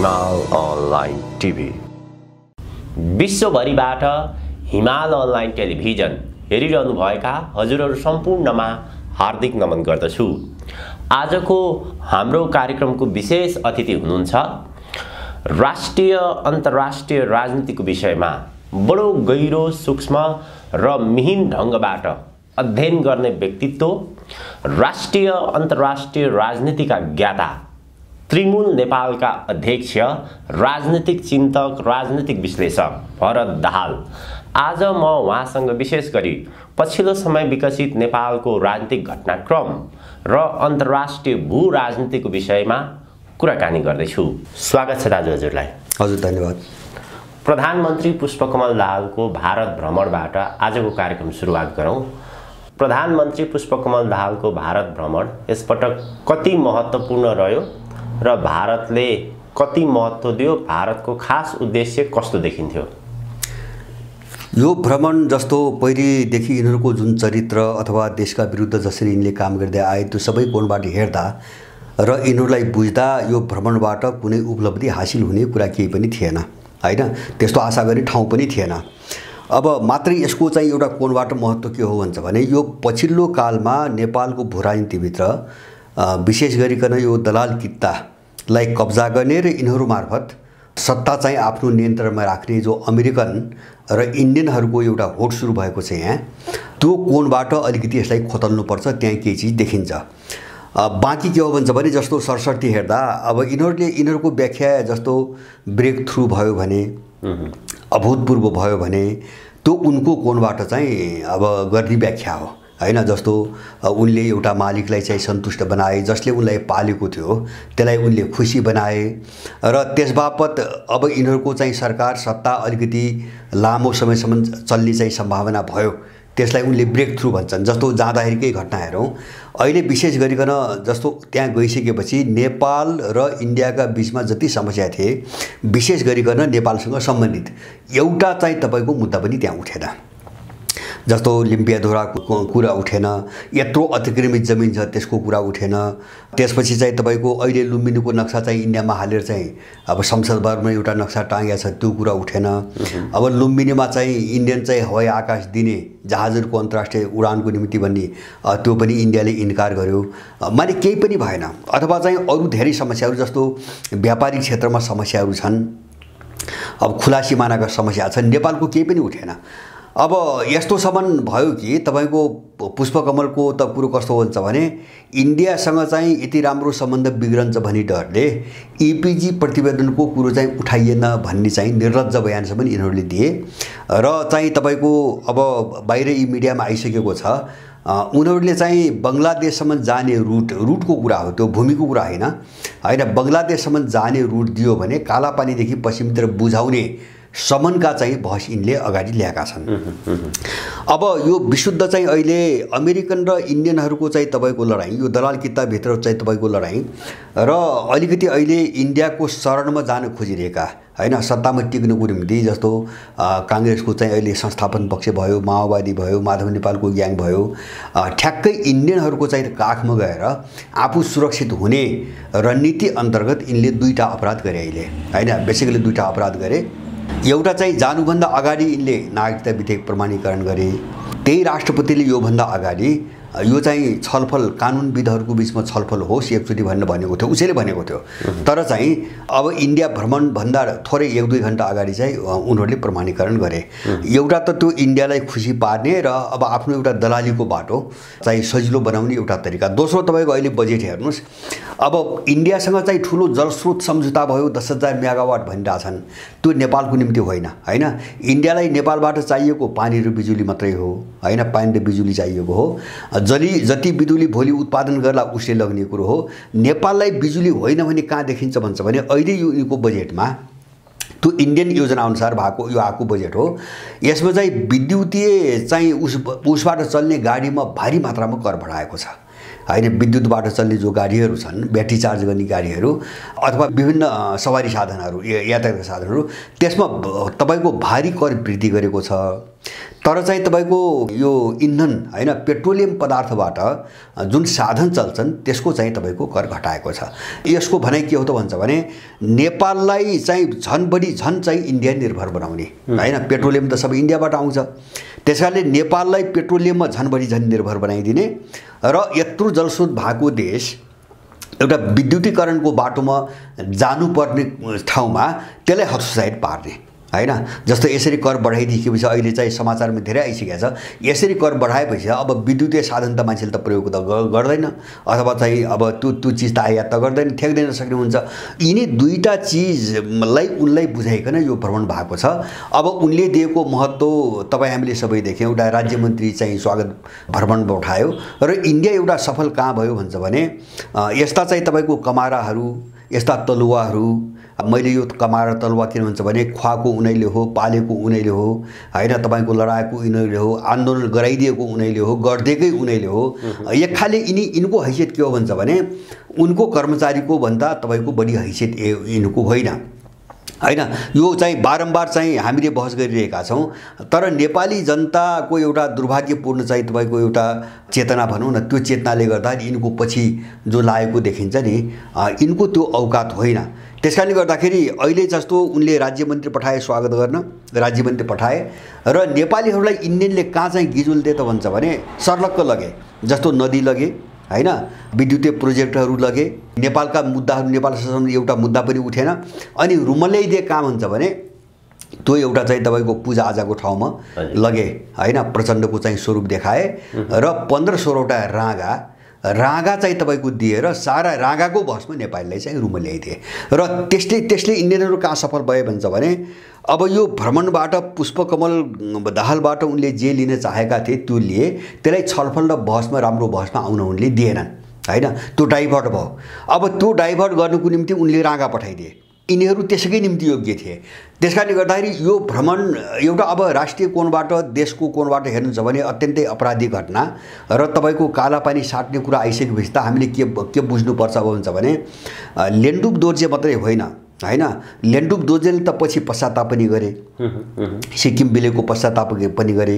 हिमाल online TV. विश्वभरिबाट हिमाल online television हेरिरहनुभएका हजुरहरू सम्पूर्णमा हार्दिक नमन गर्दछु। आजको हाम्रो कार्यक्रमको विशेष अतिथि हुनुहुन्छ राष्ट्रिय अन्तर्राष्ट्रिय राजनीतिको विषयमा बडो गहिरो सूक्ष्म र मिहिन ढङ्गबाट अध्ययन गर्ने व्यक्तित्व, राष्ट्रिय अन्तर्राष्ट्रिय राजनीतिका ज्ञाता, त्रिमूल नेपालका अध्यक्ष, राजनीतिक चिन्तक, राजनीतिक विश्लेषक भरत दाहाल। आज म उहाँसँग विशेष गरी पछिल्लो समय विकसित नेपालको राजनीतिक घटनाक्रम र अन्तर्राष्ट्रिय भू राजनीतिको विषयमा कुराकानी गर्दैछु। स्वागत छ दाजु हजुरलाई। हजुर धन्यवाद। प्रधानमन्त्री पुष्पकमल दाहालको भारत भ्रमणबाट आजको कार्यक्रम सुरुवात गरौँ। प्रधानमन्त्री पुष्पकमल दाहालको भारत भ्रमण यसपटक कति महत्त्वपूर्ण रह्यो र भारतले कति महत्त्व दियो? भारतको खास उद्देश्य कस्तो देखिन्थ्यो? यो भ्रमण जस्तो पहिलेदेखि यिनीहरूको जुन चरित्र अथवा देशका विरुद्ध जसरी यिनले काम गर्दै आए त्यो सबै कोणबाट हेर्दा र यिनीहरूलाई बुझ्दा यो भ्रमणबाट कुनै उपलब्धि हासिल हुने कुरा केही पनि थिएन, हैन? त्यस्तो आशा गर्ने ठाउँ पनि थिएन। अब मात्रै यसको चाहिँ एउटा कोणबाट महत्त्व के हो भन्छ भने यो पछिल्लो कालमा नेपालको भू राजनीतिभित्र विशेष गरिकन यो दलाल कित्तालाई कब्जा गर्ने र यिनीहरू मार्फत सत्ता चाहिँ आफ्नो नियन्त्रणमा राख्ने जो अमेरिकन र इन्डियनहरूको एउटा होड सुरु भएको छ यहाँ, त्यो कोणबाट अलिकति यसलाई खोतल्नुपर्छ, त्यहाँ केही चिज देखिन्छ। बाँकी के हो भन्छ भने जस्तो सरसर्ती हेर्दा अब यिनीहरूको व्याख्या जस्तो ब्रेक थ्रु भयो भने, अभूतपूर्व भयो भने त्यो उनको कोणबाट चाहिँ अब गर्ने व्याख्या हो, हैन? जस्तो उनले एउटा मालिकलाई चाहिँ सन्तुष्ट बनाए, जसले उनलाई पालेको थियो त्यसलाई उनले खुसी बनाए र त्यसबापत अब यिनीहरूको चाहिँ सरकार सत्ता अलिकति लामो समयसम्म चल्ने चाहिँ सम्भावना भयो, त्यसलाई उनले ब्रेक थ्रु भन्छन्। जस्तो जाँदाखेरिकै घटना हेरौँ, अहिले विशेष गरिकन जस्तो त्यहाँ गइसकेपछि नेपाल र इन्डियाका बिचमा जति समस्या थिए विशेष गरिकन नेपालसँग सम्बन्धित एउटा चाहिँ तपाईँको मुद्दा पनि त्यहाँ उठेन। जस्तो लिम्पियाधुराको कुरा उठेन, यत्रो अतिक्रमित जमिन छ त्यसको कुरा उठेन। त्यसपछि चाहिँ तपाईँको अहिले लुम्बिनीको नक्सा चाहिँ इन्डियामा हालेर चाहिँ अब संसद भवनमा एउटा नक्सा टाँगेको छ, त्यो कुरा उठेन। अब लुम्बिनीमा चाहिँ इन्डियन चाहिँ हवाई आकाश दिने जहाजहरूको अन्तर्राष्ट्रिय उडानको निम्ति भन्ने त्यो पनि इन्डियाले इन्कार गर्यो। माने केही पनि भएन। अथवा चाहिँ अरू धेरै समस्याहरू जस्तो व्यापारिक क्षेत्रमा समस्याहरू छन्, अब खुला सिमानाका समस्या छन्, नेपालको केही पनि उठेन। अब यस्तोसम्म भयो कि तपाईँको पुष्पकमलको त कुरो कस्तो हुन्छ भने इन्डियासँग चाहिँ यति राम्रो सम्बन्ध बिग्रन्छ भन्ने डरले इपिजी प्रतिवेदनको कुरो चाहिँ उठाइएन भन्ने चाहिँ निर्लज्ज बयानसम्म यिनीहरूले दिए र चाहिँ तपाईँको अब बाहिर यी मिडियामा आइसकेको छ। उनीहरूले चाहिँ बङ्गलादेशसम्म जाने रुटको कुरा हो, त्यो भूमिको कुरा होइन। बङ्गलादेशसम्म जाने रुट दियो भने कालापानीदेखि पश्चिमतिर बुझाउने समनका चाहिँ बहस यिनले अगाडि ल्याएका छन्। अब यो विशुद्ध चाहिँ अहिले अमेरिकन र इन्डियनहरूको चाहिँ तपाईँको लडाईँ, यो दलाल कित्ताभित्र चाहिँ तपाईँको लडाईँ र अलिकति अहिले इन्डियाको शरणमा जान खोजिरहेका, हैन, सत्तामा टिक्नुको निम्ति जस्तो काङ्ग्रेसको चाहिँ अहिले संस्थापन पक्ष भयो, माओवादी भयो, माधव नेपालको ग्याङ भयो, ठ्याक्कै इन्डियनहरूको चाहिँ काखमा गएर आफू सुरक्षित हुने रणनीति अन्तर्गत यिनले दुईटा अपराध गरे अहिले, हैन? बेसिकली दुईटा अपराध गरे। एउटा चाहिँ जानुभन्दा अगाडि यिनले नागरिकता विधेयक प्रमाणीकरण गरे, त्यही राष्ट्रपतिले योभन्दा अगाडि यो चाहिँ छलफल कानुनविदहरूको बिचमा छलफल होस् एकचोटि भनेको थियो, उसैले भनेको थियो। तर चाहिँ अब इन्डिया भ्रमणभन्दा थोरै 1-2 घन्टा अगाडि चाहिँ उनीहरूले प्रमाणीकरण गरे। एउटा त त्यो इन्डियालाई खुसी पार्ने र अब आफ्नो एउटा दलालीको बाटो चाहिँ सजिलो बनाउने एउटा तरिका। दोस्रो तपाईँको अहिले बजेट हेर्नुहोस्, अब इन्डियासँग चाहिँ ठुलो जलस्रोत सम्झौता भयो, 10,000 मेगावाट भनिरहेछन्, त्यो नेपालको निम्ति होइन, हैन? इन्डियालाई नेपालबाट चाहिएको पानी र बिजुली मात्रै हो, हैन? पानी र बिजुली चाहिएको हो। जति बिजुली भोलि उत्पादन गर्ला उसले लग्ने कुरो हो। नेपाललाई बिजुली होइन भने कहाँ देखिन्छ भन्छ भने अहिले यो बजेटमा त्यो इन्डियन योजना अनुसार भएको यो आएको बजेट हो। यसमा चाहिँ विद्युतीय चाहिँ उसबाट चल्ने गाडीमा भारी मात्रामा कर बढाएको छ, हैन? विद्युतबाट चल्ने जो गाडीहरू छन्, ब्याट्री चार्ज गर्ने गाडीहरू अथवा विभिन्न सवारी साधनहरू, यातायात साधनहरू, त्यसमा तपाईँको भारी कर वृद्धि गरेको छ। तर चाहिँ तपाईँको यो इन्धन हैन पेट्रोलियम पदार्थबाट जुन साधन चल्छन् त्यसको चाहिँ तपाईँको कर घटाएको छ। यसको भनाइ के हो त भन्छ भने नेपाललाई चाहिँ झन् चाहिँ इन्डिया निर्भर बनाउने हैन। पेट्रोलियम त सबै इन्डियाबाट आउँछ, त्यसकारणले नेपाललाई पेट्रोलियममा झन् निर्भर बनाइदिने र यत्रो जलस्रोत भएको देश एउटा विद्युतीकरणको बाटोमा जानुपर्ने ठाउँमा त्यसलाई हतोत्साहित पार्ने हैन। जस्तो यसरी कर बढाइदिएपछि अहिले चाहिँ समाचारमा धेरै आइसकेको छ, यसरी कर बढाएपछि अब विद्युतीय साधन त मान्छेले त प्रयोग त गर्दैन, अथवा चाहिँ अब त्यो चिज त आयात त गर्दैन, ठेक्दैन सक्ने हुन्छ। यिनी दुईटा चिजलाई उनलाई बुझाइकन यो भ्रमण भएको छ। अब उनले दिएको महत्त्व तपाईँ हामीले सबै देख्यौँ। एउटा राज्य मन्त्री चाहिँ स्वागत भ्रमणमा उठायो र इन्डिया एउटा सफल कहाँ भयो भन्छ भने यस्ता चाहिँ तपाईँको कमाराहरू, यस्ता तलुवाहरू, मैले यो कमारा तलुवा किन भन्छ भने खुवाएको उनीहरूले हो, पालेको उनीहरूले हो हैन, तपाईँको लडाएको उनीहरूले हो, आन्दोलन गराइदिएको उनीहरूले हो, गरिदिएकै उनीहरूले हो। एक खाले यिनको हैसियत के हो भन्छ भने उनको कर्मचारीको भन्दा तपाईँको बढी हैसियत यिनको होइन हैन। यो चाहिँ बारम्बार चाहिँ हामीले बहस गरिरहेका छौँ। तर नेपाली जनताको एउटा दुर्भाग्यपूर्ण चाहिँ तपाईँको एउटा चेतना भनौँ न, त्यो चेतनाले गर्दा यिनको पछि जो लागेको देखिन्छ नि, यिनको त्यो औकात होइन। त्यसकारणले गर्दाखेरि अहिले जस्तो उनले राज्य मन्त्री पठाए स्वागत गर्न, राज्य मन्त्री पठाए र नेपालीहरूलाई इन्डियनले कहाँ चाहिँ गिजुल दिए त भन्छ भने सर्लक्क लगे। जस्तो नदी लगे हैन, विद्युतीय प्रोजेक्टहरू लगे, नेपालका मुद्दाहरू, नेपाल शासनमा एउटा मुद्दा पनि उठेन। अनि रुमल्याइदिए कहाँ भन्छ भने त्यो एउटा चाहिँ तपाईँको पूजाआजाको ठाउँमा लगे हैन, प्रचण्डको चाहिँ स्वरूप देखाए र 15-16वटा राँगा चाहिँ तपाईँको दिएर सारा राँगाको बहसमा नेपालीलाई चाहिँ रुम ल्याइदिए। र त्यसले इन्डियनहरू कहाँ सफल भए भन्छ भने अब यो भ्रमणबाट पुष्पकमल दाहालबाट उनले जे लिन चाहेका थिए त्यो लिए, त्यसलाई छलफल र बहसमा राम्रो बहसमा आउन उनले दिएनन् हैन, त्यो डाइभर्ट भयो। अब त्यो डाइभर्ट गर्नुको निम्ति उनले राँगा पठाइदिए, यिनीहरू त्यसैकै निम्ति योग्य थिए। त्यसकारणले गर्दाखेरि यो भ्रमण एउटा अब राष्ट्रिय कोणबाट, देशको कोणबाट हेर्नुहुन्छ भने अत्यन्तै अपराधिक घटना र तपाईँको कालापानी साट्ने कुरा आइसकेपछि त हामीले के बुझ्नुपर्छ भन्छ भने लेन्डुप दोर्जे मात्रै होइन हैन, लेन्डुप दोर्जेले त पछि पश्चाताप पनि गरे, सिक्किम विलयको पश्चाताप पनि गरे।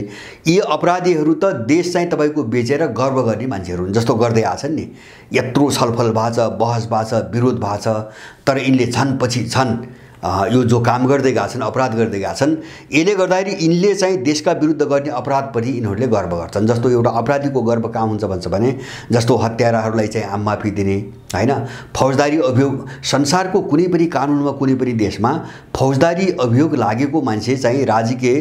यी अपराधीहरू त देश चाहिँ तपाईँको बेचेर गर्व गर्ने मान्छेहरू हुन्, जस्तो गर्दै आछन् नि। यत्रो छलफल भएको छ, बहस भएको छ, विरोध भएको छ, तर यिनले झन् पछि झन् यो जो काम गर्दै गएका छन्, अपराध गर्दै गएका छन्, यसले गर्दाखेरि यिनले चाहिँ देशका विरुद्ध गर्ने अपराधप्रति यिनीहरूले गर्व गर्छन्। जस्तो एउटा अपराधीको गर्व कहाँ हुन्छ भन्छ भने जस्तो हत्याराहरूलाई चाहिँ आम माफी दिने हैन, फौजदारी अभियोग, संसारको कुनै पनि कानुनमा कुनै पनि देशमा फौजदारी अभियोग लागेको मान्छे चाहिँ राजकीय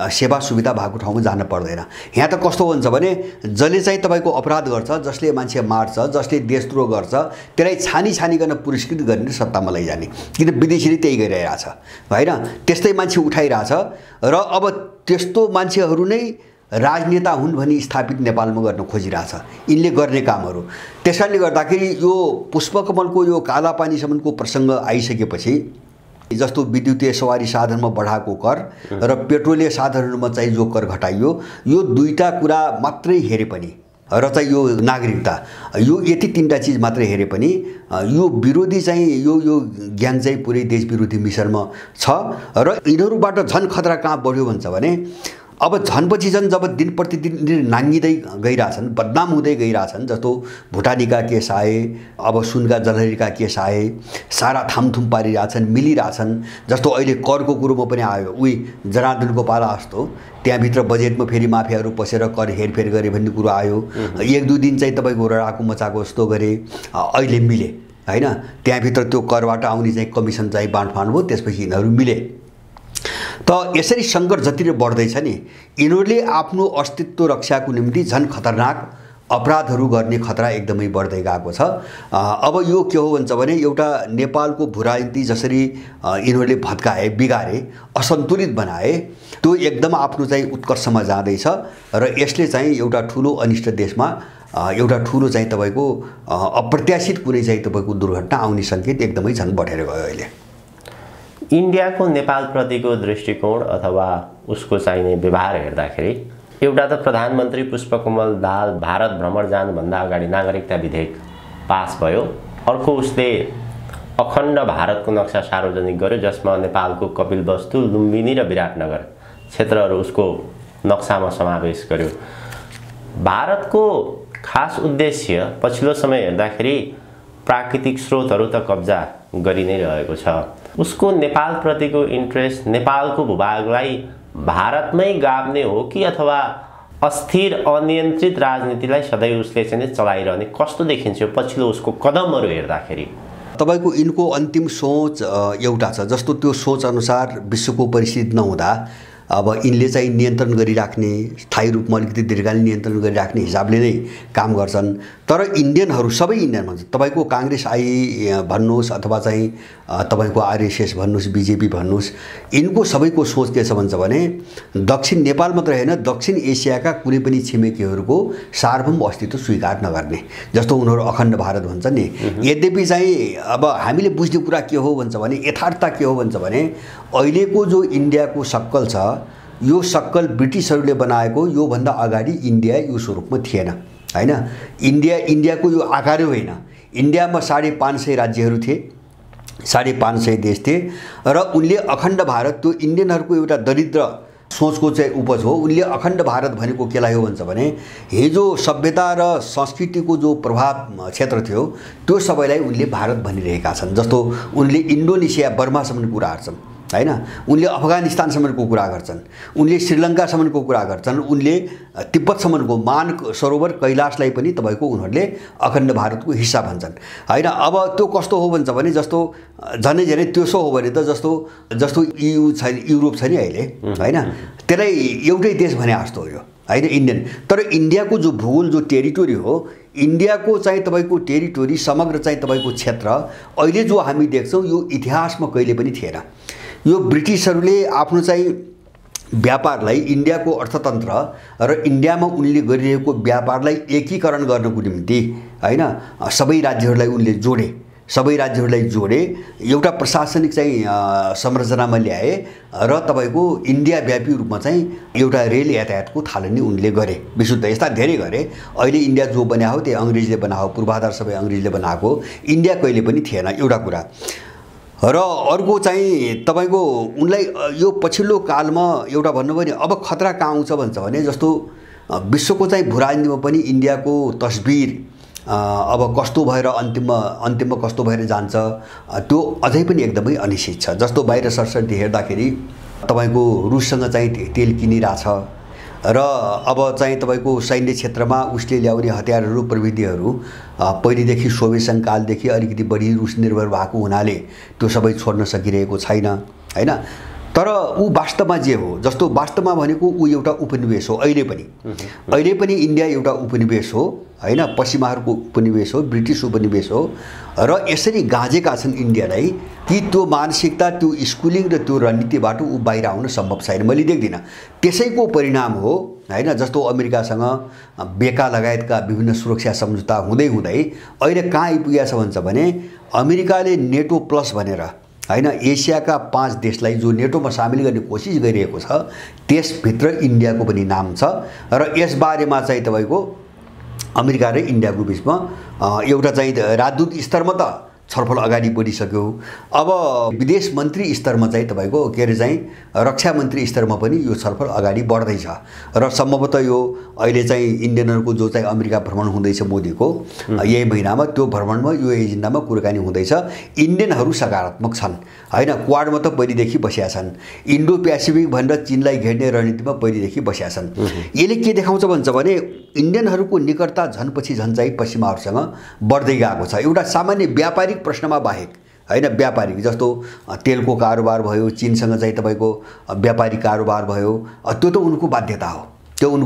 सेवा सुविधा भएको ठाउँमा जान पर्दैन। यहाँ त कस्तो हुन्छ भने जसले चाहिँ तपाईँको अपराध गर्छ, जसले मान्छे मार्छ, जसले देशद्रोह गर्छ, त्यसलाई छानिकन पुरस्कृत गर्ने सत्तामा लैजाने, किन विदेशीले त्यही गरिरहेछ हैन। त्यस्तै मान्छे उठाइरहेछ र अब त्यस्तो मान्छेहरू नै राजनेता हुन् भनी स्थापित नेपालमा गर्न खोजिरहेछ यिनले गर्ने कामहरू। त्यसकारणले गर्दाखेरि यो पुष्पकमलको यो कालापानीसम्मको प्रसङ्ग आइसकेपछि जस्तो विद्युतीय सवारी साधनमा बढाएको कर र पेट्रोलिय साधनहरूमा चाहिँ जो कर घटाइयो, यो दुईटा कुरा मात्रै हेरे पनि र चाहिँ यो नागरिकता, यो यति तीनटा चिज मात्रै हेरे पनि यो विरोधी चाहिँ यो ज्ञान चाहिँ पुरै देश विरोधी मिसनमा छ। र यिनीहरूबाट झन् खतरा कहाँ बढ्यो भन्छ भने अब झनपछि झन् जब दिन प्रतिदिन नाङ्गिँदै गइरहेछन्, बदनाम हुँदै गइरहेछन्। जस्तो भुटानीका केस आए, अब सुनका जलहरीका केस आए, सारा थामथुम पारिरहेछन्, मिलिरहेछन्। जस्तो अहिले करको कुरोमा पनि आयो, उही जनार्दनको पाला जस्तो त्यहाँभित्र बजेटमा फेरि माफियाहरू पसेर कर हेरफेर गरे भन्ने कुरो आयो। 1-2 दिन चाहिँ तपाईँको रडाको मचाको जस्तो गरे, अहिले मिले हैन। त्यहाँभित्र त्यो करबाट आउने चाहिँ कमिसन चाहिँ बाँडफाँड भयो, त्यसपछि यिनीहरू मिले। त यसरी सङ्कट जति बढ्दैछ नि, यिनीहरूले आफ्नो अस्तित्व रक्षाको निम्ति झन् खतरनाक अपराधहरू गर्ने खतरा एकदमै बढ्दै गएको छ। अब यो के हो भन्छ भने एउटा नेपालको भूराजनीति जसरी यिनीहरूले भत्काए, बिगारे, असन्तुलित बनाए, त्यो एकदम आफ्नो चाहिँ उत्कर्षमा जाँदैछ र यसले चाहिँ एउटा ठुलो अनिष्ट देशमा एउटा ठुलो चाहिँ तपाईँको अप्रत्याशित कुनै चाहिँ तपाईँको दुर्घटना आउने सङ्केत एकदमै झन् बढेर गयो अहिले। इन्डियाको नेपालप्रतिको दृष्टिकोण अथवा उसको चाहिने व्यवहार हेर्दाखेरि एउटा त प्रधानमन्त्री पुष्पकमल दाहाल भारत भ्रमण जानुभन्दा अगाडि नागरिकता विधेयक पास भयो। अर्को उसले अखण्ड भारतको नक्सा सार्वजनिक गर्यो, जसमा नेपालको कपिलवस्तु, लुम्बिनी र विराटनगर क्षेत्रहरू उसको नक्सामा समावेश गर्यो। भारतको खास उद्देश्य पछिल्लो समय हेर्दाखेरि प्राकृतिक स्रोतहरू त कब्जा गरि नै रहेको छ। उसको नेपालप्रतिको इन्ट्रेस्ट, नेपालको भूभागलाई भारतमै गाभ्ने हो कि अथवा अस्थिर अनियन्त्रित राजनीतिलाई सधैँ उसले चाहिँ चलाइरहने कस्तो देखिन्छ पछिल्लो उसको कदमहरू हेर्दाखेरि? तपाईको यिनको अन्तिम सोच एउटा छ, जस्तो त्यो सोच अनुसार विश्वको परिस्थिति नहुँदा अब यिनले चाहिँ नियन्त्रण गरिराख्ने, स्थायी रूपमा अलिकति दीर्घकालीन नियन्त्रण गरिराख्ने हिसाबले नै काम गर्छन्। तर इन्डियनहरू सबै इन्डियन भन्छ, तपाईको काङ्ग्रेस आई भन्नुहोस् अथवा चाहिँ तपाईको आरएसएस भन्नुहोस्, बिजेपी भन्नुहोस्, यिनको सबैको सोच के छ भन्छ भने दक्षिण नेपाल मात्र हैन, दक्षिण एसियाका कुनै पनि छिमेकीहरूको सार्वभौम अस्तित्व स्वीकार नगर्ने, जस्तो उनीहरू अखण्ड भारत भन्छन् नि। यद्यपि चाहिँ अब हामीले बुझ्ने कुरा के हो भन्छ भने, यथार्थता के हो भन्छ भने अहिलेको जो इन्डियाको सक्कल छ, यो सक्कल ब्रिटिसहरूले बनाएको, यो भन्दा अगाडि इन्डिया यो स्वरूपमा थिएन हैन। इन्डियाको यो आकारै होइन। इन्डियामा 550 राज्यहरू थिए, 550 देश थिए र उनले अखण्ड भारत, त्यो इन्डियनहरूको एउटा दरिद्र सोचको चाहिँ उपज हो। उनले अखण्ड भारत भनेको केलाई हो भन्छ भने हिजो सभ्यता र संस्कृतिको जो प्रभाव क्षेत्र थियो त्यो सबैलाई उनले भारत भनिरहेका छन्। जस्तो उनले इन्डोनेसिया, बर्मासम्मको कुरा गर्छन् हैन, उनले अफगानिस्तानसम्मको कुरा गर्छन्, उनले श्रीलङ्कासम्मको कुरा गर्छन्, उनले तिब्बतसम्मको मान सरोवर कैलाशलाई पनि तपाईको उनीहरूले अखण्ड भारतको हिस्सा भन्छन् हैन। अब त्यो कस्तो हो भन्छ भने जस्तो झनै झनै त्यसो हो भने त जस्तो EU छ, युरोप छ नि अहिले हैन, त्यसलाई एउटै देश भने जस्तो हो यो हैन इन्डियन। तर इन्डियाको जो भूगोल, जो टेरिटोरी हो, इन्डियाको चाहिँ तपाईको टेरिटोरी समग्र चाहिँ तपाईको क्षेत्र अहिले जो हामी देख्छौँ यो इतिहासमा कहिले पनि थिएन। यो ब्रिटिसहरूले आफ्नो चाहिँ व्यापारलाई, इन्डियाको अर्थतन्त्र र इन्डियामा उनले गरिरहेको व्यापारलाई एकीकरण गर्नको निम्ति हैन सबै राज्यहरूलाई उनले जोडे, एउटा प्रशासनिक चाहिँ संरचनामा ल्याए र तपाईको इन्डिया व्यापी रूपमा चाहिँ एउटा रेल यातायातको थालनी उनले गरे, विशुद्ध यस्ता धेरै गरे। अहिले इन्डिया जो बन्या हो त्यो अङ्ग्रेजले बनाएको, पूर्वाधार सबै अङ्ग्रेजले बनाएको, इन्डिया कहिले पनि थिएन, एउटा कुरा। र अर्को चाहिँ तपाईको उनलाई यो पछिल्लो कालमा एउटा भन्नु भने अब खतरा कहाँ आउँछ भन्छ भने जस्तो विश्वको चाहिँ भूराजनीतिमा पनि इन्डियाको तस्बिर अब कस्तो भएर अन्तिममा कस्तो भएर जान्छ त्यो अझै पनि एकदमै अनिश्चित छ। जस्तो बाहिर सरसर्ती हेर्दाखेरि तपाईको रुससँग चाहिँ तेल किनिरहेछ र अब चाहिँ तपाईको सैन्य क्षेत्रमा उसले ल्याउने हतियारहरू, प्रविधिहरू पहिलेदेखि सोभियत सङ्घ कालदेखि अलिकति बढी रुस निर्भर भएको हुनाले त्यो सबै छोड्न सकिरहेको छैन हैन। तर ऊ वास्तवमा जे हो, जस्तो वास्तवमा भनेको ऊ एउटा उपनिवेश हो। अहिले पनि इन्डिया एउटा उपनिवेश हो हैन, पश्चिमाहरूको उपनिवेश हो, ब्रिटिस उपनिवेश हो र यसरी गाँजेका छन् इन्डियालाई कि त्यो मानसिकता, त्यो स्कुलिङ र त्यो रणनीतिबाट ऊ बाहिर आउन सम्भव छैन, मैले देख्दिनँ। त्यसैको परिणाम हो हैन। जस्तो अमेरिकासँग बेका लगायतका विभिन्न सुरक्षा सम्झौता हुँदै अहिले कहाँ आइपुगेको छ भन्छ भने अमेरिकाले नेटो प्लस भनेर हैन एसियाका 5 देशलाई जो नेटोमा सामेल गर्ने कोसिस गरिरहेको छ, त्यसभित्र इन्डियाको पनि नाम छ र यसबारेमा चाहिँ तपाईको अमेरिका र इन्डियाको बिचमा एउटा चाहिँ राजदूत स्तरमा त छलफल अगाडि बढिसक्यो। अब विदेश मन्त्री स्तरमा चाहिँ तपाईको के अरे चाहिँ रक्षा मन्त्री स्तरमा पनि यो छलफल अगाडि बढ्दैछ र सम्भवतः यो अहिले चाहिँ इन्डियनहरूको जो चाहिँ अमेरिका भ्रमण हुँदैछ मोदीको यही महिनामा, त्यो भ्रमणमा यो एजेन्डामा कुराकानी हुँदैछ। इन्डियनहरू सकारात्मक छन् हैन, क्वाडमा त पहिलेदेखि बसेका छन्, इन्डो पेसिफिक भनेर चीनलाई घेर्ने रणनीतिमा पहिलेदेखि बसेका छन्। यसले के देखाउँछ भन्छ भने इन्डियनहरूको निकटता झनपछि झन चाहिँ पश्चिमाहरूसँग बढ्दै गएको छ। एउटा सामान्य व्यापारिक प्रश्नमा बाहेक हैन, व्यापारिक जस्तो तेलको कारोबार भयो, चीनसँग चाहिँ तपाईको व्यापारिक कारोबार भयो, त्यो त उनको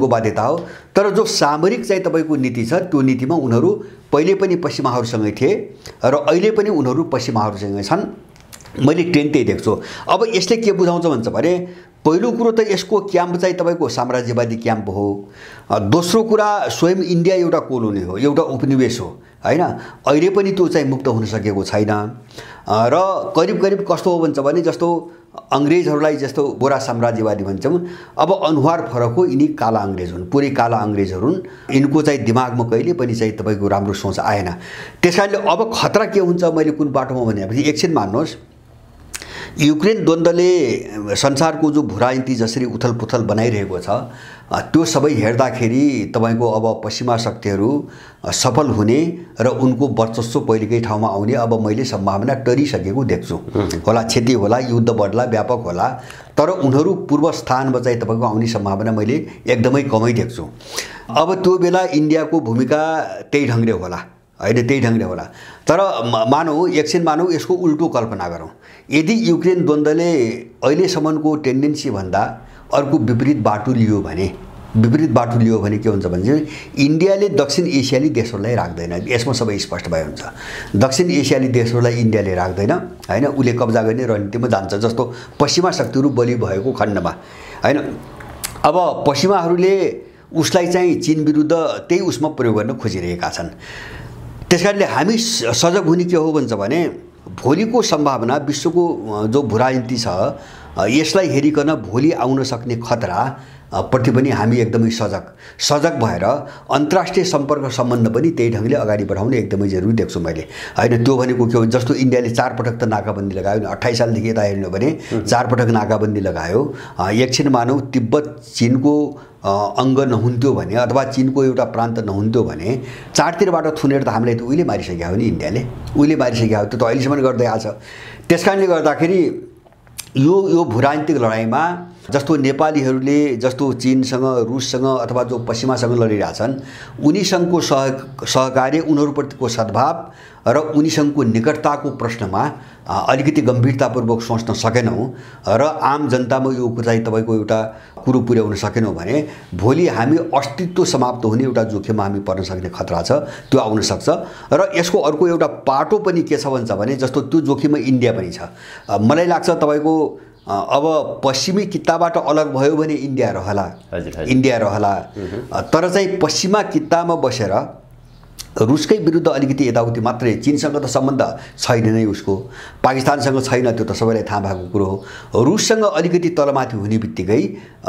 बाध्यता हो। तर जो सामरिक चाहिँ तपाईको नीति छ त्यो नीतिमा उनीहरू पहिले पनि पश्चिमाहरूसँगै थिए र अहिले पनि उनीहरू पश्चिमाहरूसँगै छन्। मैले ट्रेन्ड त्यही देख्छु। अब यसले के बुझाउँछ भन्छ भने पहिलो कुरो त यसको क्याम्प चाहिँ तपाईको साम्राज्यवादी क्याम्प हो। दोस्रो कुरा स्वयं इन्डिया एउटा कोलोनी हो, एउटा उपनिवेश हो हैन, अहिले पनि त्यो चाहिँ मुक्त हुन सकेको छैन। र करिब कस्तो हो भन्छ भने जस्तो अङ्ग्रेजहरूलाई जस्तो गोरा साम्राज्यवादी भन्छौँ, अब अनुहार फरक हो, यिनी काला अङ्ग्रेज हुन्, पुरै काला अङ्ग्रेजहरू हुन्। यिनको चाहिँ दिमागमा कहिले पनि चाहिँ तपाईँको राम्रो सोच आएन। त्यस कारणले अब खतरा के हुन्छ, मैले कुन बाटोमा भनेपछि एकछिन मान्नुहोस्, युक्रेन द्वन्द्वले संसारको जो भूराजनीति जसरी उथलपुथल बनाइरहेको छ त्यो सबै हेर्दाखेरि तपाईको अब पश्चिमा शक्तिहरू सफल हुने र उनको वर्चस्व पहिलेकै ठाउँमा आउने अब मैले सम्भावना टरिसकेको देख्छु। होला क्षति होला, युद्ध बढ्ला, व्यापक होला, तर उनीहरू पूर्व स्थानमा चाहिँ तपाईको आउने सम्भावना मैले एकदमै कमै देख्छु। अब त्यो बेला इन्डियाको भूमिका त्यही ढङ्गले होला हैन, त्यही ढङ्गले होला। तर मानौ एकछिन मानौ यसको उल्टो कल्पना गरौँ। यदि युक्रेन द्वन्द्वले अहिलेसम्मको टेन्डेन्सी भन्दा अर्को विपरीत बाटो लियो भने के हुन्छ भने चाहिँ इन्डियाले दक्षिण एसियाली देशहरूलाई राख्दैन। यसमा सबै स्पष्ट भए हुन्छ। दक्षिण एसियाली देशहरूलाई इन्डियाले राख्दैन हैन, उसले कब्जा गर्ने रणनीतिमा जान्छ, जस्तो पश्चिमा शक्तिहरू बलि भएको खण्डमा हैन। अब पश्चिमाहरूले उसलाई चाहिँ चीन विरुद्ध त्यही उसमा प्रयोग गर्न खोजिरहेका छन्। त्यसकारणले हामी सजग हुने के हो भन्छ भने भोलिको सम्भावना, विश्वको जो भूराजनीति छ यसलाई हेरिकन भोलि आउन सक्ने खतरा प्रति पनि हामी एकदमै सजग भएर अन्तर्राष्ट्रिय सम्पर्क सम्बन्ध पनि त्यही ढङ्गले अगाडि बढाउने एकदमै जरुरी देख्छु मैले हैन। त्यो भनेको के हो, जस्तो इन्डियाले 4 पटक त नाकाबन्दी लगायो नि, 28 सालदेखि यता हेर्नु भने 4 पटक नाकाबन्दी लगायो। एकछिन मानौ तिब्बत चीनको अङ्ग नहुन्थ्यो भने अथवा चीनको एउटा प्रान्त नहुन्थ्यो भने चारतिरबाट थुनेर त हामीलाई त उहिले मारिसक्यो हो नि, इन्डियाले उहिले मारिसक्यो हो, त्यो त अहिलेसम्म गर्दै आछ। त्यसकारणले गर्दाखेरि यो भूराजनीतिक लडाइँमा जस्तो नेपालीहरूले जस्तो चीनसँग, रुससँग अथवा जो पश्चिमासँग लडिरहेछन् उनीसँगको सहकार्य, उनीहरूप्रतिको सद्भाव र उनीसँगको निकटताको प्रश्नमा अलिकति गम्भीरतापूर्वक सोच्न सकेनौँ र आम जनतामा यो चाहिँ तपाईको एउटा कुरो पुर्याउन सकेनौँ भने भोलि हामी अस्तित्व समाप्त हुने एउटा जोखिममा हामी पर्न सक्ने खतरा छ, त्यो आउन सक्छ। र यसको अर्को एउटा पाटो पनि के छ भन्छ भने जस्तो त्यो जोखिममा इन्डिया पनि छ। मलाई लाग्छ तपाईको अब पश्चिमी कित्ताबाट अलग भयो भने इन्डिया रहला, तर चाहिँ पश्चिमा कित्तामा बसेर रुसकै विरुद्ध अलिकति यताउति मात्रै, चीनसँग त सम्बन्ध छैन नै उसको, पाकिस्तानसँग छैन, त्यो त सबैलाई थाहा भएको कुरो हो। रुससँग अलिकति तलमाथि हुने बित्तिकै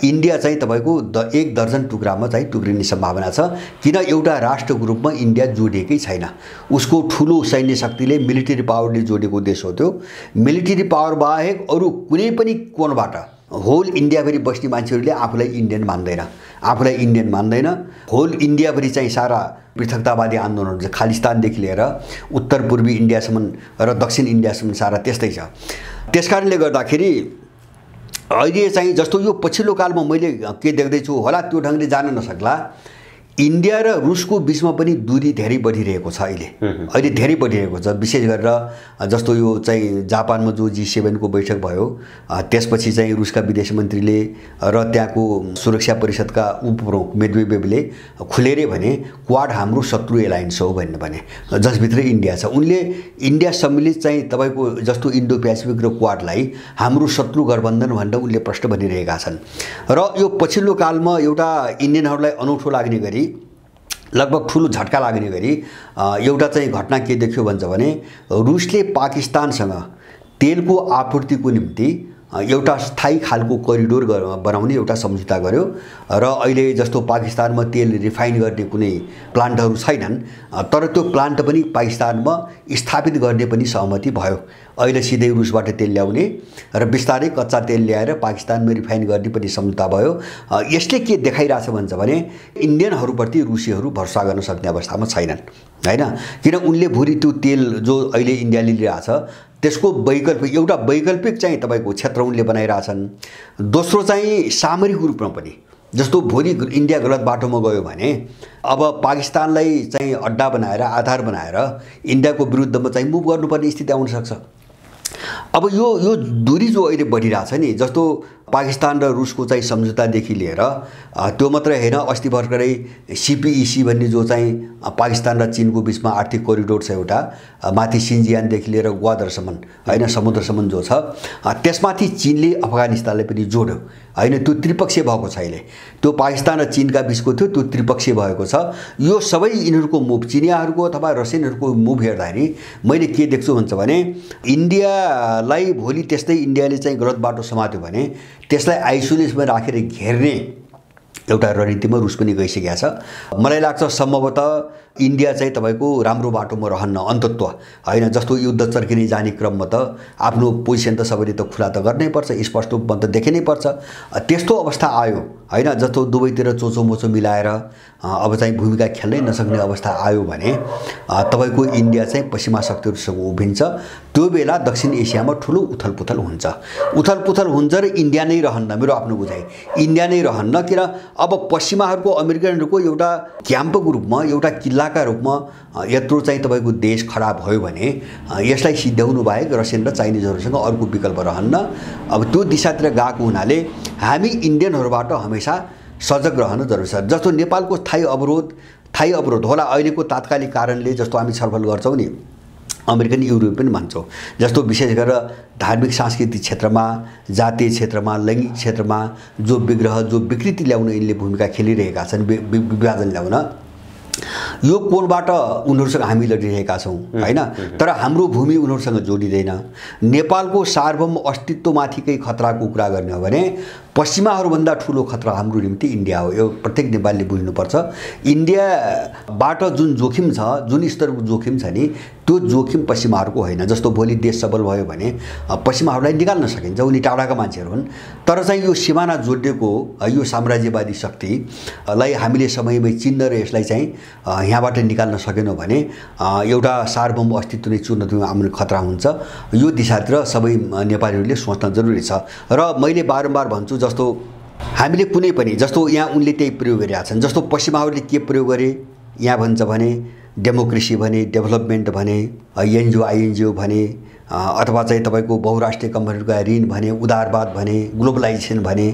इन्डिया चाहिँ तपाईको 1 दर्जन टुक्रामा चाहिँ टुक्रिने सम्भावना छ। किन एउटा राष्ट्रको रूपमा इन्डिया जोडिएकै छैन, उसको ठुलो सैन्य शक्तिले, मिलिटरी पावरले जोडेको देश हो। त्यो मिलिटरी पावर बाहेक अरू कुनै पनि कोणबाट होल इन्डियाभरि बस्ने मान्छेहरूले आफूलाई इन्डियन मान्दैन। होल इन्डियाभरि चाहिँ सारा पृथकतावादी आन्दोलनहरू चाहिँ खालिस्तानदेखि लिएर उत्तर पूर्वी इन्डियासम्म र दक्षिण इन्डियासम्म सारा त्यस्तै छ। त्यसकारणले गर्दाखेरि अहिले चाहिँ जस्तो यो पछिल्लो कालमा मैले के देख्दैछु होला त्यो ढङ्गले जान नसक्ला, इन्डिया र रुसको बीचमा पनि दूरी धेरै बढिरहेको छ। अहिले धेरै बढिरहेको छ। विशेष गरेर जस्तो यो चाहिँ जापानमा जो G7 को बैठक भयो, त्यसपछि चाहिँ रुसका विदेश मन्त्रीले र त्यहाँको सुरक्षा परिषदका उपप्रमुख मेदवेदेवले खुलेरै भने क्वाड हाम्रो शत्रु एलायन्स हो भने, जसभित्र इन्डिया छ। उनले इन्डिया सम्मिलित चाहिँ तपाईको जस्तो इन्डो पेसिफिक र क्वाडलाई हाम्रो शत्रु गठबन्धन भनेर उनले प्रश्न भनिरहेका छन्। र यो पछिल्लो कालमा एउटा इन्डियनहरूलाई अनौठो लाग्ने गरी, लगभग ठुलो झट्का लाग्ने गरी एउटा चाहिँ घटना के देख्यो भन्छ भने रुसले पाकिस्तानसँग तेलको आपूर्तिको निम्ति एउटा स्थायी खालको करिडोर बनाउने एउटा सम्झौता गर्यो र अहिले जस्तो पाकिस्तानमा तेल रिफाइन गर्ने कुनै प्लान्टहरू छैनन्, तर त्यो प्लान्ट पनि पाकिस्तानमा स्थापित गर्ने पनि सहमति भयो। अहिले सिधै रुसबाट तेल ल्याउने र बिस्तारै कच्चा तेल ल्याएर पाकिस्तानमा रिफाइन गर्ने पनि सम्झौता भयो। यसले के देखाइरहेछ भन्छ भने इन्डियनहरूप्रति रुसीहरू भरोसा गर्न सक्ने अवस्थामा छैनन् हैन। किन उनले भुरी त्यो तेल जो अहिले इन्डियाले लिइरहेछ त्यसको वैकल्पिक चाहिँ तपाईको क्षेत्र उनले बनाइरहेछन्। दोस्रो चाहिँ सामरिक रूपमा पनि जस्तो भोलि इन्डिया गलत बाटोमा गयो भने अब पाकिस्तानलाई चाहिँ अड्डा बनाएर, आधार बनाएर इन्डियाको विरुद्धमा चाहिँ मुभ गर्नुपर्ने स्थिति आउन सक्छ। अब यो दूरी जो अहिले बढिरहेछ नि, जस्तो पाकिस्तान र रुसको चाहिँ सम्झौतादेखि लिएर त्यो मात्रै हैन, अस्ति भर्खरै CPEC भन्ने जो चाहिँ पाकिस्तान र चीनको बीचमा आर्थिक कोरिडोर छ एउटा, माथि सिन्जियानदेखि लिएर ग्वादरसम्म हैन, समुद्रसम्म जो छ, त्यसमाथि चीनले अफगानिस्तानलाई पनि जोड्यो हैन। त्यो त्रिपक्षीय भएको छ। अहिले त्यो पाकिस्तान र चीनका बीचको थियो, त्यो त्रिपक्षीय भएको छ। यो सबै यिनीहरूको मुभ, चिनियाहरूको अथवा रसियनहरूको मुभ हेर्दाखेरि मैले के देख्छु भन्छ भने इन्डियालाई भोलि त्यस्तै इन्डियाले चाहिँ गलत बाटो समात्यो भने त्यसलाई आइसोलेसनमा राखेर घेर्ने एउटा रणनीतिमा रुस पनि गइसकेको छ। मलाई लाग्छ सम्भवतः इन्डिया चाहिँ तपाईँको राम्रो बाटोमा रहन्न अन्तत्व होइन। जस्तो युद्ध चर्किने जाने क्रममा त आफ्नो पोजिसन त सबैले त खुला त गर्नै पर्छ, स्पष्ट रूपमा त देखिनै पर्छ। त्यस्तो अवस्था आयो होइन, जस्तो दुवैतिर चोचोमोचो मिलाएर अब चाहिँ भूमिका खेल्नै नसक्ने अवस्था आयो भने तपाईँको इन्डिया चाहिँ पश्चिमा शक्तिहरूसँग उभिन्छ। त्यो बेला दक्षिण एसियामा ठुलो उथलपुथल हुन्छ। उथलपुथल हुन्छ र इन्डिया नै रहन्न, मेरो आफ्नो बुझाइ इन्डिया नै रहन्न। किन अब पश्चिमाहरूको अमेरिकनहरूको एउटा क्याम्पको रूपमा, एउटा किल्लाका रूपमा यत्रो चाहिँ तपाईँको देश खडा भयो भने यसलाई सिद्ध्याउनु बाहेक रसियन र चाइनिजहरूसँग अर्को विकल्प रहन्न। अब त्यो दिशातिर गएको हुनाले हामी इन्डियनहरूबाट हमेसा सजग रहन जरुरी छ। जस्तो नेपालको थाई अवरोध होला अहिलेको तात्कालिक कारणले, जस्तो हामी छलफल गर्छौँ नि अमेरिकन युरोपियन भन्छौँ, जस्तो विशेष गरेर धार्मिक सांस्कृतिक क्षेत्रमा, जातीय क्षेत्रमा, लैङ्गिक क्षेत्रमा जो विग्रह, जो विकृति ल्याउन यिनले भूमिका खेलिरहेका छन्, विभाजन ल्याउन, यो कोणबाट उनीहरूसँग हामी लडिरहेका छौँ होइन। तर हाम्रो भूमि उनीहरूसँग जोडिँदैन। नेपालको सार्वभौम अस्तित्वमाथिकै खतराको कुरा गर्ने हो भने पश्चिमाहरूभन्दा ठुलो खतरा हाम्रो निम्ति इन्डिया हो। यो प्रत्येक नेपालीले बुझ्नुपर्छ। इन्डियाबाट जुन जोखिम छ, जुन स्तरको जोखिम छ नि, त्यो जोखिम पश्चिमाहरूको होइन। जस्तो भोलि देश सबल भयो भने पश्चिमाहरूलाई निकाल्न सकिन्छ, उनी टाढाका मान्छेहरू हुन्। तर चाहिँ यो सिमाना जोडिएको यो साम्राज्यवादी शक्तिलाई हामीले समयमै चिन्न र यसलाई चाहिँ यहाँबाट निकाल्न सकेनौँ भने एउटा सार्वभौम अस्तित्व नै चुर्न आउने खतरा हुन्छ। यो दिशातिर सबै नेपालीहरूले सोच्न जरुरी छ। र मैले बारम्बार भन्छु, जस्तो हामीले कुनै पनि, जस्तो यहाँ उनले त्यही प्रयोग गरिरहेका छन्। जस्तो पश्चिमाहरूले के प्रयोग गरे, यहाँ भन्छ भने डेमोक्रेसी भने, डेभलपमेन्ट भने, एनजिओ आइएनजिओ भने, अथवा चाहिँ तपाईँको बहुराष्ट्रिय कम्पनीहरूका ऋण भने, उदारवाद भने, ग्लोबलाइजेसन भने,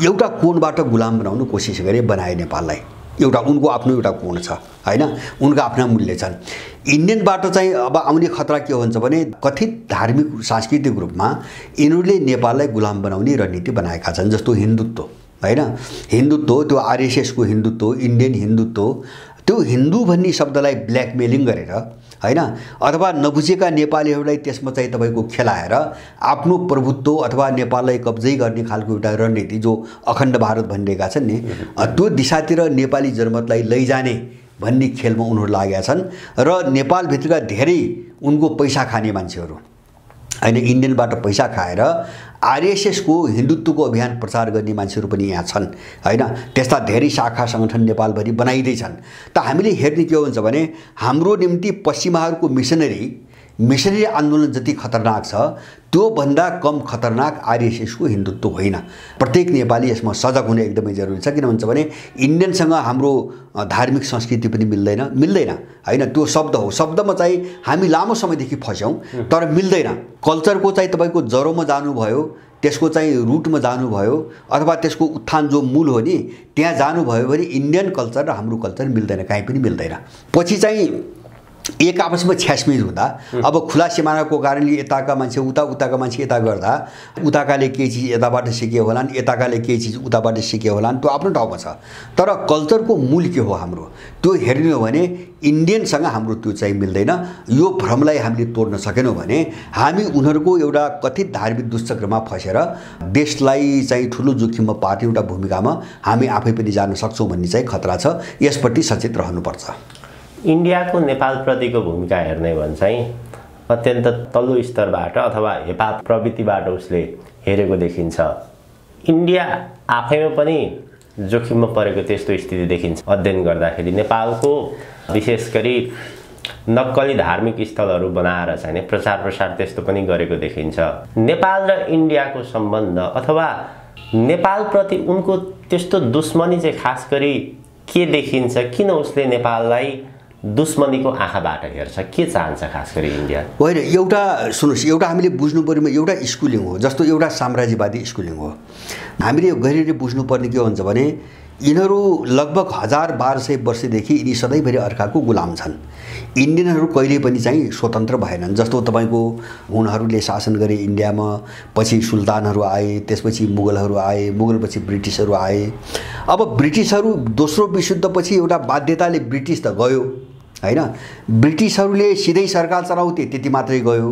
एउटा कोणबाट गुलाम बनाउनु कोसिस गरे, बनाए नेपाललाई। एउटा उनको आफ्नो एउटा कोण छ होइन, उनका आफ्ना मूल्य छन्। इन्डियनबाट चाहिँ अब आउने खतरा के हुन्छ भने कथित धार्मिक सांस्कृतिक रूपमा यिनीहरूले नेपाललाई गुलाम बनाउने रणनीति बनाएका छन्। जस्तो हिन्दुत्व होइन, हिन्दुत्व त्यो आरएसएसको हिन्दुत्व, इन्डियन हिन्दुत्व, त्यो हिन्दू भन्ने शब्दलाई ब्ल्याकमेलिङ गरेर होइन, अथवा नबुझेका नेपालीहरूलाई त्यसमा चाहिँ तपाईँको खेलाएर आफ्नो प्रभुत्व अथवा नेपाललाई कब्जै गर्ने खालको एउटा रणनीति जो अखण्ड भारत भनिरहेका छन् नि, त्यो दिशातिर नेपाली जनमतलाई लैजाने भन्ने खेलमा उनीहरू लागेका छन्। र नेपालभित्रका धेरै उनको पैसा खाने मान्छेहरू होइन, इन्डियनबाट पैसा खाएर आरएसएसको हिन्दुत्वको अभियान प्रचार गर्ने मान्छेहरू पनि यहाँ छन् होइन। त्यस्ता धेरै शाखा सङ्गठन नेपालभरि बनाइँदैछन्। त हामीले हेर्ने के हुन्छ भने हाम्रो निम्ति पश्चिमाहरूको मिसनरी आन्दोलन जति खतरनाक छ त्योभन्दा कम खतरनाक आरएसएसको हिन्दुत्व होइन। प्रत्येक नेपाली यसमा सजग हुने एकदमै जरुरी छ। किन भन्छ भने इन्डियनसँग हाम्रो धार्मिक संस्कृति पनि मिल्दैन होइन। त्यो शब्द हो, शब्दमा चाहिँ हामी लामो समयदेखि फस्यौँ तर मिल्दैन। कल्चरको चाहिँ तपाईँको जरोमा जानुभयो, त्यसको चाहिँ रुटमा जानुभयो, अथवा त्यसको उत्थान जो मूल हो नि त्यहाँ जानुभयो भने इन्डियन कल्चर र हाम्रो कल्चर मिल्दैन, कहीँ पनि मिल्दैन। पछि चाहिँ एक आपसमा छ्यासमिज हुँदा, अब खुला सिमानाको कारणले यताका मान्छे उताका मान्छे यता गर्दा उताकाले केही चिज यताबाट सिके होलान्, यताकाले केही चिज उताबाट सिके होलान्, त्यो आफ्नो ठाउँमा छ। तर कल्चरको मूल के हो हाम्रो त्यो हेर्ने हो भने इन्डियनसँग हाम्रो त्यो चाहिँ मिल्दैन। यो भ्रमलाई हामीले तोड्न सकेनौँ भने हामी उनीहरूको एउटा कथित धार्मिक दुष्चक्रमा फसेर देशलाई चाहिँ ठुलो जोखिममा पार्ने एउटा भूमिकामा हामी आफै पनि जान सक्छौँ भन्ने चाहिँ खतरा छ। यसप्रति सचेत रहनुपर्छ। इन्डियाको नेपालप्रतिको भूमिका हेर्ने भने चाहिँ अत्यन्त तल्लो स्तरबाट अथवा हेपा प्रवृत्तिबाट उसले हेरेको देखिन्छ। इन्डिया आफैमा पनि जोखिममा परेको त्यस्तो स्थिति देखिन्छ। अध्ययन गर्दाखेरि नेपालको विशेष गरी नक्कली धार्मिक स्थलहरू बनाएर चाहिँ प्रचार प्रसार त्यस्तो पनि गरेको देखिन्छ। नेपाल र इन्डियाको सम्बन्ध अथवा नेपालप्रति उनको त्यस्तो दुश्मनी चाहिँ खास गरी के देखिन्छ? किन उसले नेपाललाई दुश्मनीको आँखाबाट हेर्छ? के चाहन्छ खास गरी इन्डिया? होइन, एउटा सुन्नुहोस्, एउटा हामीले बुझ्नु पर्ने एउटा स्कुलिङ हो। जस्तो एउटा साम्राज्यवादी स्कुलिङ हो। हामीले गहिरो बुझ्नुपर्ने के हुन्छ भने यिनीहरू लगभग 1000-1200 वर्षदेखि यिनी सधैँभरि अर्काको गुलाम छन्। इन्डियनहरू कहिले पनि चाहिँ स्वतन्त्र भएनन्। जस्तो तपाईँको हुनहरूले शासन गरे इन्डियामा, पछि सुल्तानहरू आए, त्यसपछि मुगलहरू आए, मुगलपछि ब्रिटिसहरू आए। अब ब्रिटिसहरू दोस्रो विश्वयुद्धपछि एउटा बाध्यताले ब्रिटिस त गयो होइन, ब्रिटिसहरूले सिधै सरकार चलाउँथे त्यति मात्रै गयो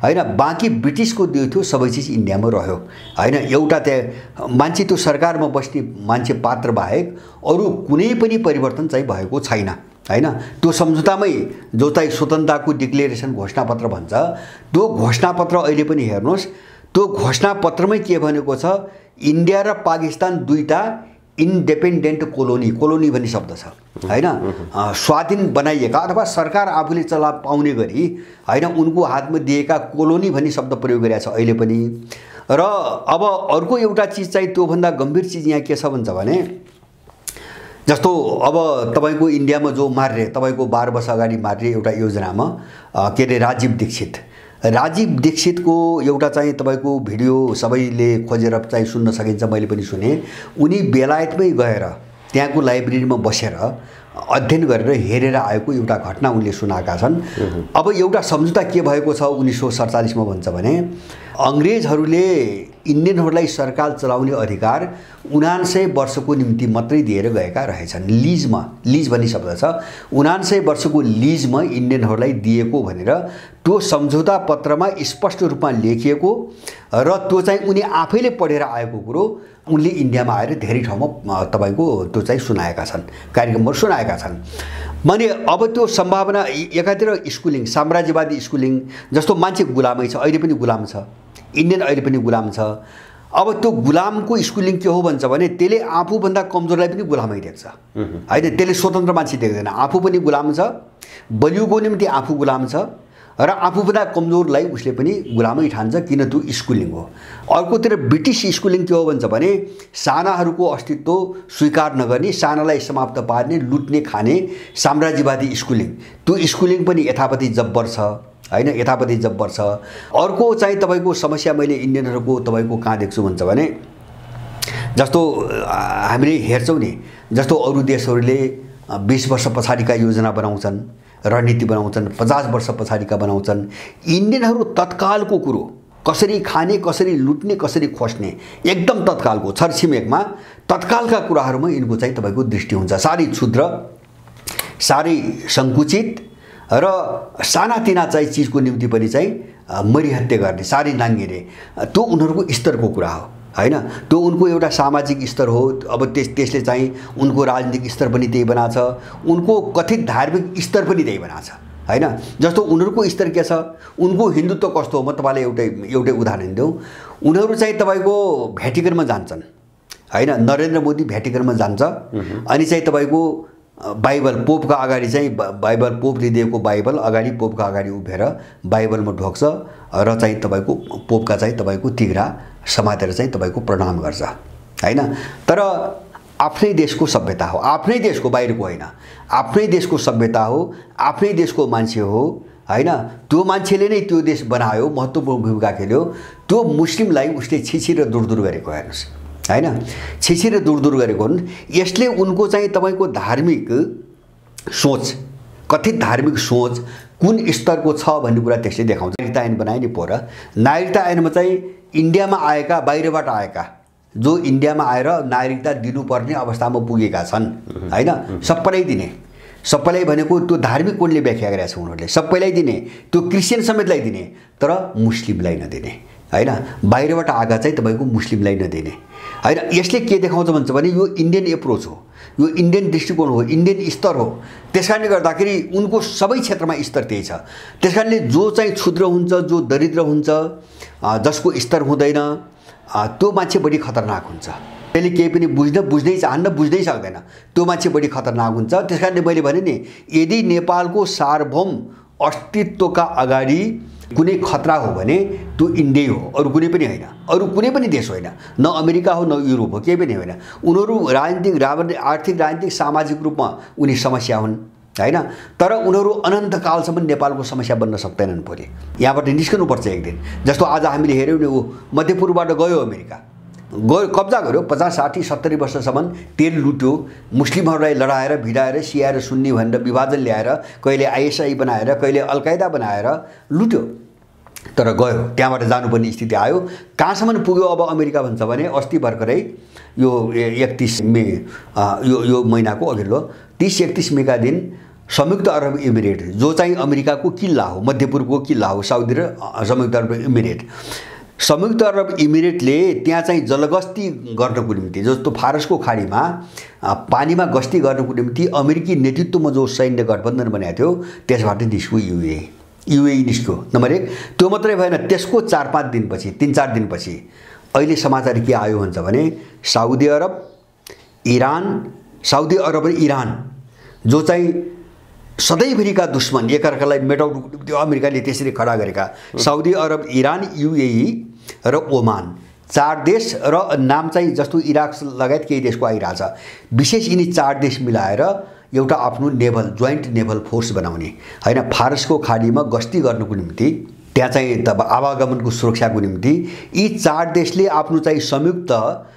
हैन। बाँकी ब्रिटिसको दियो थियो सबै चिज इन्डियामा रह्यो हैन। एउटा त्यहाँ मान्छे त्यो सरकारमा बस्ने मान्छे पात्र बाहेक अरू कुनै पनि परिवर्तन चाहिँ भएको छैन हैन। त्यो सम्झौतामै जो चाहिँ स्वतन्त्रताको डिक्लेरेसन घोषणापत्र भन्छ, त्यो घोषणापत्र अहिले पनि हेर्नुहोस्, त्यो घोषणापत्रमै के भनेको छ, इन्डिया र पाकिस्तान दुईटा इन्डिपेन्डेन्ट कोलोनी भन्ने शब्द छ हैन। स्वाधीन बनाइएका अथवा सरकार आफूले चला पाउने गरी हैन उनको हातमा दिएका कोलोनी भन्ने शब्द प्रयोग गरेको छ अहिले पनि। र अब अर्को एउटा चिज चाहिँ त्योभन्दा गम्भीर चिज यहाँ के छ भन्छ भने, जस्तो अब तपाईको इन्डियामा जो मार्रे, तपाईको 12 वर्ष अगाडि मार्रे एउटा योजनामा के अरे राजीव दीक्षितको एउटा चाहिँ तपाईको भिडियो सबैले खोजेर चाहिँ सुन्न सकिन्छ, मैले पनि सुने। उनी बेलायतमै गएर त्यहाँको लाइब्रेरीमा बसेर अध्ययन गरेर हेरेर आएको एउटा घटना उनले सुनाएका छन्। अब एउटा सम्झौता के भएको छ 1947 मा भन्छ भने, अंग्रेजहरूले इन्डियनहरूलाई सरकार चलाउने अधिकार 99 वर्षको निम्ति मात्रै दिएर गएका रहेछन्। लिज भन्ने शब्द छ, 99 वर्षको लिजमा इन्डियनहरूलाई दिएको भनेर त्यो सम्झौता पत्रमा स्पष्ट रूपमा लेखिएको र त्यो चाहिँ उनी आफैले पढेर आएको कुरो उनले इन्डियामा आएर धेरै ठाउँमा तपाईको त्यो चाहिँ सुनाएका छन्, कार्यक्रममा सुनाएका छन्। माने अब त्यो सम्भावना एकातिर स्कुलिङ, साम्राज्यवादी स्कुलिङ, जस्तो मान्छे गुलामै छ, अहिले पनि गुलाम छ, इन्डियन अहिले पनि गुलाम छ। अब त्यो गुलामको स्कुलिङ के हो भन्छ भने, त्यसले आफूभन्दा कमजोरलाई पनि गुलामै देख्छ हैन। त्यसले स्वतन्त्र मान्छे देख्दैन, आफू पनि गुलाम छ, बलियोको निम्ति आफू गुलाम छ र आफूभन्दा कमजोरलाई उसले पनि गुलामै ठान्छ, किन त्यो स्कुलिङ हो। अर्कोतिर ब्रिटिस स्कुलिङ के हो भन्छ भने, सानाहरूको अस्तित्व स्वीकार नगर्ने, सानालाई समाप्त पार्ने, लुट्ने, खाने साम्राज्यवादी स्कुलिङ, त्यो स्कुलिङ पनि यथापति जब्बर छ हैन, यथापति जब्बर छ। अर्को चाहिँ तपाईको समस्या मैले इन्डियनहरूको तपाईको कहाँ देख्छु भन्छ भने, जस्तो हामीले हेर्छौँ नि, जस्तो अरू देशहरूले 20 वर्ष पछाडिका योजना बनाउँछन्, रणनीति बनाउँछन्, 50 वर्ष पछाडिका बनाउँछन्। इन्डियनहरू तत्कालको कुरो, कसरी खाने, कसरी लुट्ने, कसरी खोज्ने, एकदम तत्कालको छरछिमेकमा तत्कालका कुराहरूमा यिनको चाहिँ तपाईको दृष्टि हुन्छ। साह्रै क्षुद्र, साह्रै सङ्कुचित र सानातिना चाहिँ चिजको निम्ति पनि चाहिँ मरिहत्या गर्ने, साह्रै नाङ्गिने, त्यो उनीहरूको स्तरको कुरा हो हैन। त्यो उनको एउटा सामाजिक स्तर हो। अब त्यसले चाहिँ उनको राजनीतिक स्तर पनि त्यही बनाछ, उनको कथित धार्मिक स्तर पनि त्यही बनाछ हैन। जस्तो उनीहरूको स्तर के छ, उनको हिन्दुत्व कस्तो हो, म तपाईलाई एउटै उदाहरण दिउँ। उनीहरू चाहिँ तपाईको भ्याटिकनमा जान्छन् हैन, नरेन्द्र मोदी भ्याटिकनमा जान्छ, अनि चाहिँ तपाईको बाइबल पोपका अगाडि चाहिँ बाइबल, पोपले दिएको बाइबल अगाडि पोपका अगाडि उभिएर बाइबलमा ढोक्छ र चाहिँ तपाईको पोपका चाहिँ तपाईको तिघ्रा समातेर चाहिँ तपाईको प्रणाम गर्छ हैन। तर आफ्नै देशको सभ्यता हो, आफ्नै देशको, बाहिरको होइन, आफ्नै देशको सभ्यता हो, आफ्नै देशको मान्छे हो हैन। त्यो मान्छेले नै त्यो देश बनायो, महत्त्वपूर्ण भूमिका खेल्यो। त्यो मुस्लिमलाई उसले छिछिर दूर गरेको हेर्नुहोस् हैन, छिछिर दूर गरेको हुन्। यसले उनको चाहिँ तपाईको धार्मिक सोच, कथित धार्मिक सोच कुन स्तरको छ भन्ने कुरा त्यसले देखाउँछ। नागरिकता ऐन बनाए नि पोर, नागरिकता ऐनमा चाहिँ इन्डियामा आएका, बाहिरबाट आएका जो इन्डियामा आएर नागरिकता दिनुपर्ने अवस्थामा पुगेका छन् हैन, सबैलाई दिने, सबैलाई भनेको त्यो धार्मिक कोणले व्याख्या गरेका छ उनीहरूले, सबैलाई दिने, त्यो क्रिस्चियन समेतलाई दिने, तर मुस्लिमलाई नदिने हैन। बाहिरबाट आएका चाहिँ तपाईको मुस्लिमलाई नदिने हैन। यसले के देखाउँछ भन्छ भने, यो इन्डियन एप्रोच हो, यो इन्डियन दृष्टिकोण हो, इन्डियन स्तर हो। त्यसकारणले गर्दाखेरि उनको सबै क्षेत्रमा स्तर त्यही छ। त्यसकारणले जो चाहिँ क्षुद्र हुन्छ, जो दरिद्र हुन्छ, जसको स्तर हुँदैन, त्यो मान्छे बढी खतरनाक हुन्छ। त्यसले केही पनि बुझ्नै चाहन्न, बुझ्नै सक्दैन, त्यो मान्छे बढी खतरनाक हुन्छ। त्यसकारणले मैले भने नि, यदि नेपालको सार्वभौम अस्तित्वका अगाडि कुनै खतरा हो भने त्यो इन्डिया हो, अरू कुनै पनि होइन, अरू कुनै पनि देश होइन, न अमेरिका हो, न युरोप हो, केही पनि होइन। उनीहरू राजनीतिक, आर्थिक, राजनीतिक, सामाजिक रूपमा उनी समस्या हुन् हैन। तर उनीहरू अनन्तकालसम्म नेपालको समस्या बन्न सक्दैनन्। भोलि यहाँबाट निस्कनुपर्छ एक दिन। जस्तो आज हामीले हेऱ्यौँ नि, ऊ मध्यपूर्वबाट गयो अमेरिका, गयो, कब्जा गर्यो, 50, 60, 70 वर्षसम्म तेल लुट्यो, मुस्लिमहरूलाई लडाएर भिडाएर सियाएर सुन्नी भनेर विभाजन ल्याएर, कहिले आइएसआई बनाएर, कहिले अलकायदा बनाएर लुट्यो, तर गयो, त्यहाँबाट जानुपर्ने स्थिति आयो। कहाँसम्म पुग्यो अब अमेरिका भन्छ भने, अस्ति भर्खरै यो 31 मे, यो महिनाको अघिल्लो 30-31 मेका दिन संयुक्त अरब इमिरेट जो चाहिँ अमेरिकाको किल्ला हो, मध्यपूर्वको किल्ला हो, साउदी र संयुक्त अरब इमिरेट। संयुक्त अरब इमिरेटले त्यहाँ चाहिँ जलगस्ती गर्नको निम्ति, जस्तो फारसको खाडीमा पानीमा गस्ती गर्नको निम्ति अमेरिकी नेतृत्वमा जो सैन्य गठबन्धन बनाएको थियो त्यसबाट निस्क्यो युएई निस्क्यो नम्बर 1। त्यो मात्रै भएन, त्यसको 4-5 दिनपछि 3-4 दिनपछि अहिले समाचार के आयो भन्छ भने साउदी अरब र इरान जो चाहिँ सधैँभरिका दुश्मन, एकअर्कालाई मेटाउनुको निम्ति अमेरिकाले त्यसरी खडा गरेका साउदी अरब, इरान, युएई र ओमान 4 देश र नाम चाहिँ जस्तो इराक लगायत केही देशको आइरहेछ। विशेष यिनी 4 देश मिलाएर एउटा आफ्नो जोइन्ट नेभल फोर्स बनाउने हैन, फारसको खाडीमा गस्ती गर्नको निम्ति, त्यहाँ चाहिँ तब आवागमनको सुरक्षाको निम्ति यी 4 देशले आफ्नो चाहिँ संयुक्त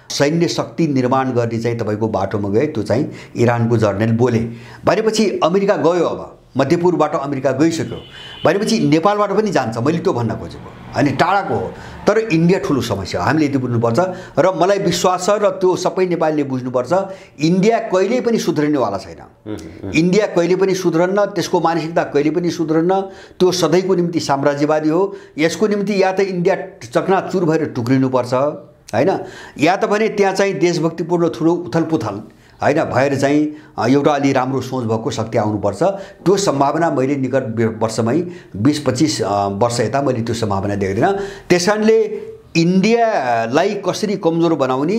सैन्य शक्ति निर्माण गर्ने चाहिँ तपाईको बाटोमा गए। त्यो चाहिँ इरानको जर्नल बोले भनेपछि अमेरिका गयो, अब मध्यपूर्वबाट अमेरिका गइसक्यो भनेपछि नेपालबाट पनि जान्छ। मैले त्यो भन्न खोजेको अनि टाढाको हो, तर इन्डिया ठुलो समस्या हो, हामीले यति बुझ्नुपर्छ र मलाई विश्वास छ र त्यो सबै नेपालीले बुझ्नुपर्छ। इन्डिया कहिल्यै पनि सुध्रिनेवाला छैन। इन्डिया कहिले पनि सुध्रन्न, त्यसको मानसिकता कहिले पनि सुध्रन्न। त्यो सधैँको निम्ति साम्राज्यवादी हो। यसको निम्ति या त इन्डिया चकनाचुर भएर टुक्रिनुपर्छ हैन, या त भने त्यहाँ चाहिँ देशभक्तिपूर्ण ठुलो उथलपुथल हैन भएर चाहिँ एउटा अलि राम्रो सोच भएको शक्ति आउनुपर्छ। त्यो सम्भावना मैले निकट वर्षमै 20-25 वर्ष यता मैले त्यो सम्भावना देख्दिनँ। त्यसकारणले इन्डियालाई कसरी कमजोर बनाउने,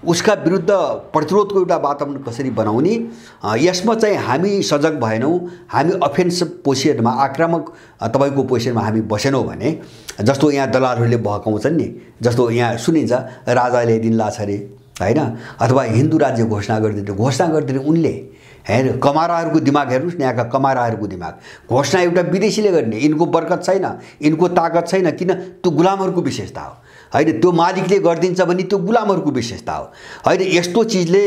उसका विरुद्ध प्रतिरोधको एउटा वातावरण कसरी बनाउने, यसमा चाहिँ हामी सजग भएनौँ, हामी अफेन्सिभ पोजिसनमा, आक्रामक तपाईको पोजिसनमा हामी बसेनौँ भने, जस्तो यहाँ दलालहरूले बहकाउँछन् नि, जस्तो यहाँ सुनिन्छ राजाले दिन लाछ अरे हैन, अथवा हिन्दू राज्य घोषणा गरिदिने उनले हैन। कमाराहरूको दिमाग हेर्नुस् न, यहाँका कमाराहरूको दिमाग। घोषणा एउटा विदेशीले गर्ने, यिनको बरकत छैन, यिनको ताकत छैन, किन त्यो गुलामहरूको विशेषता हो हैन। त्यो मालिकले गरिदिन्छ भने त्यो गुलामहरूको विशेषता हो हैन। यस्तो चिजले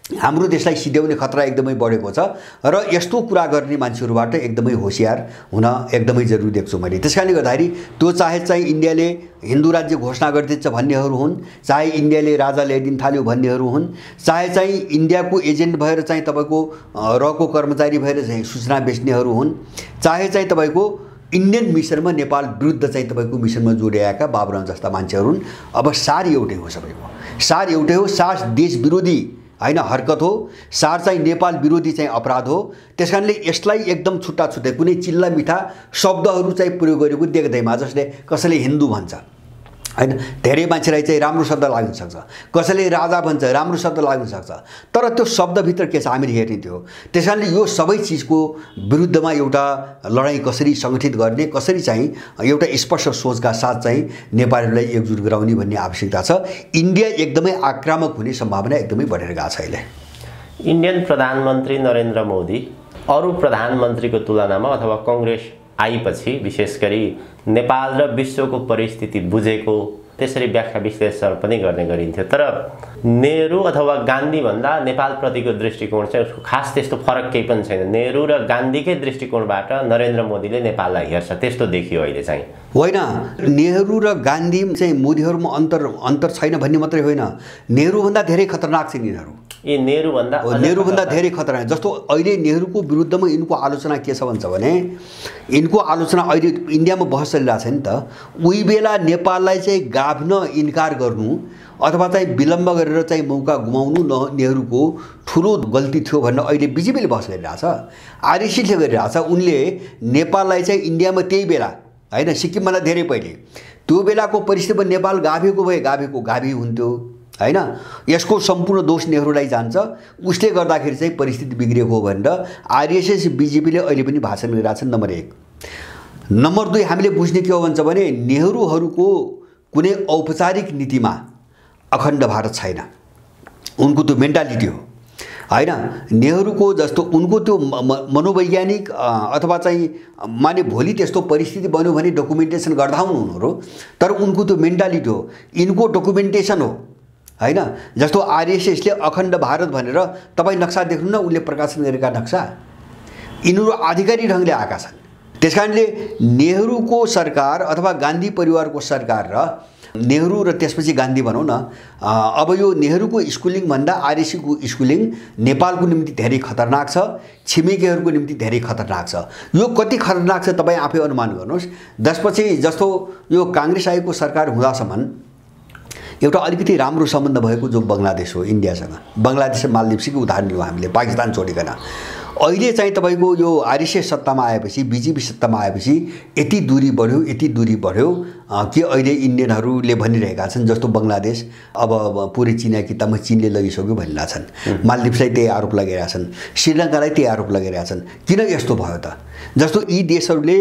हाम्रो देशलाई सिध्याउने खतरा एकदमै बढेको छ र यस्तो कुरा गर्ने मान्छेहरूबाट एकदमै होशियार हुन एकदमै जरुरी देख्छु मैले। त्यसकारणले गर्दाखेरि त्यो चाहे चाहिँ इन्डियाले हिन्दू राज्य घोषणा गरिदिन्छ भन्नेहरू हुन्, चाहे इन्डियाले राजा ल्याइदिन थाल्यो भन्नेहरू हुन्, चाहे चाहिँ इन्डियाको एजेन्ट भएर चाहिँ तपाईको रको कर्मचारी भएर चाहिँ सूचना बेच्नेहरू हुन्, चाहे चाहिँ तपाईको इन्डियन मिसनमा नेपाल विरुद्ध चाहिँ तपाईको मिसनमा जोडिएका बाबुराम जस्ता मान्छेहरू हुन्। अब सार एउटै हो, सबैको सार एउटै हो। सार देश विरोधी हैन हरकत हो, सार चाहिँ नेपाल विरोधी चाहिँ अपराध हो। त्यसकारणले यसलाई एकदम छुट्टा छुट्टै कुनै चिल्ला मिठा शब्दहरू चाहिँ प्रयोग गरेको देख्दैमा, जसले कसैले हिन्दू भन्छ हैन, धेरै मान्छेलाई चाहिँ राम्रो शब्द लाग्न सक्छ, कसैले राजा भन्छ राम्रो शब्द लाग्न सक्छ, तर त्यो शब्दभित्र के छ हामीले हेर्ने थियो। त्यसकारणले यो सबै चिजको विरुद्धमा एउटा लडाईँ कसरी सङ्गठित गर्ने, कसरी चाहिँ एउटा स्पष्ट सोचका साथ चाहिँ नेपालीहरूलाई एकजुट गराउने भन्ने आवश्यकता छ। इन्डिया एकदमै आक्रामक हुने सम्भावना एकदमै बढेर गएको छ अहिले। इन्डियन प्रधानमन्त्री नरेन्द्र मोदी अरू प्रधानमन्त्रीको तुलनामा अथवा कांग्रेस आएपछि विशेष गरी नेपाल र विश्वको परिस्थिति बुझेको, त्यसरी व्याख्या विश्लेषण पनि गर्ने गरिन्थ्यो। तर नेहरू अथवा गान्धी भन्दा नेपालप्रतिको दृष्टिकोण चाहिँ उसको खास त्यस्तो फरक केही पनि छैन। नेहरू र गान्धीकै दृष्टिकोणबाट नरेन्द्र मोदीले नेपाललाई हेर्छ, त्यस्तो देखियो अहिले चाहिँ। होइन, नेहरू र गान्धी चाहिँ मोदीहरूमा अन्तर छैन भन्ने मात्रै होइन, नेहरूभन्दा धेरै खतरनाक छन् यिनीहरू। नेहरूभन्दा धेरै खतरनाक। जस्तो अहिले नेहरूको विरुद्धमा यिनको आलोचना के छ भन्छ भने, यिनको आलोचना अहिले इन्डियामा बहस चलिरहेको छ नि त, उही बेला नेपाललाई चाहिँ गाभ्न इन्कार गर्नु अथवा चाहिँ विलम्ब गरेर चाहिँ मौका गुमाउनु नेहरूको ठुलो गल्ती थियो भनेर अहिले बिजेपीले बहस गरिरहेछ, आरएसएसले गरिरहेछ। उनले नेपाललाई चाहिँ इन्डियामा त्यही बेला हैन, सिक्किमभन्दा धेरै पहिले त्यो बेलाको परिस्थितिमा नेपाल गाभी हुन्थ्यो हैन। यसको सम्पूर्ण दोष नेहरूलाई जान्छ, उसले गर्दाखेरि चाहिँ परिस्थिति बिग्रेको हो भनेर आरएसएस बिजेपीले अहिले पनि भाषण गरिरहेछन्। नम्बर 1। नम्बर 2 हामीले बुझ्ने के हो भन्छ भने, नेहरूहरूको कुनै औपचारिक नीतिमा अखण्ड भारत छैन, उनको त्यो मेन्टालिटी हो हैन। नेहरूको जस्तो उनको त्यो मनोवैज्ञानिक अथवा चाहिँ माने भोलि त्यस्तो परिस्थिति बन्यो भने डकुमेन्टेसन गर्दा हुनुहुन्थ्यो, तर उनको त्यो मेन्टालिटी हो, यिनको डकुमेन्टेसन हो हैन। जस्तो आरएसएसले अखण्ड भारत भनेर तपाईँ नक्सा देख्नु न, उनले प्रकाशन गरेका नक्सा यिनीहरू आधिकारिक ढङ्गले आएका छन्। त्यसकारणले नेहरूको सरकार अथवा गान्धी परिवारको सरकार र नेहरू र त्यसपछि गान्धी भनौँ न, अब यो नेहरूको स्कुलिङ भन्दा आरएससीको स्कुलिङ नेपालको निम्ति धेरै खतरनाक छ, छिमेकीहरूको निम्ति धेरै खतरनाक छ। यो कति खतरनाक छ तपाईँ आफै अनुमान गर्नुहोस्। त्यसपछि जस्तो यो काङ्ग्रेस आएको सरकार हुँदासम्म एउटा अलिकति राम्रो सम्बन्ध भएको जो बङ्गलादेश हो, इन्डियासँग, बङ्गलादेश र मालदिप्सकै उदाहरण लियौँ हामीले, पाकिस्तान छोडिकन। अहिले चाहिँ तपाईँको यो आरएसएस सत्तामा आएपछि, बिजेपी सत्तामा आएपछि यति दूरी बढ्यो कि अहिले इन्डियनहरूले भनिरहेका छन्, जस्तो बङ्गलादेश अब पुरै चिनिया किताबमा चिनले लगिसक्यो भनिरहेछन्, मालदिप्सलाई त्यही आरोप लगाइरहेछन्, श्रीलङ्कालाई त्यही आरोप लगाइरहेछन्। किन यस्तो भयो त? जस्तो यी देशहरूले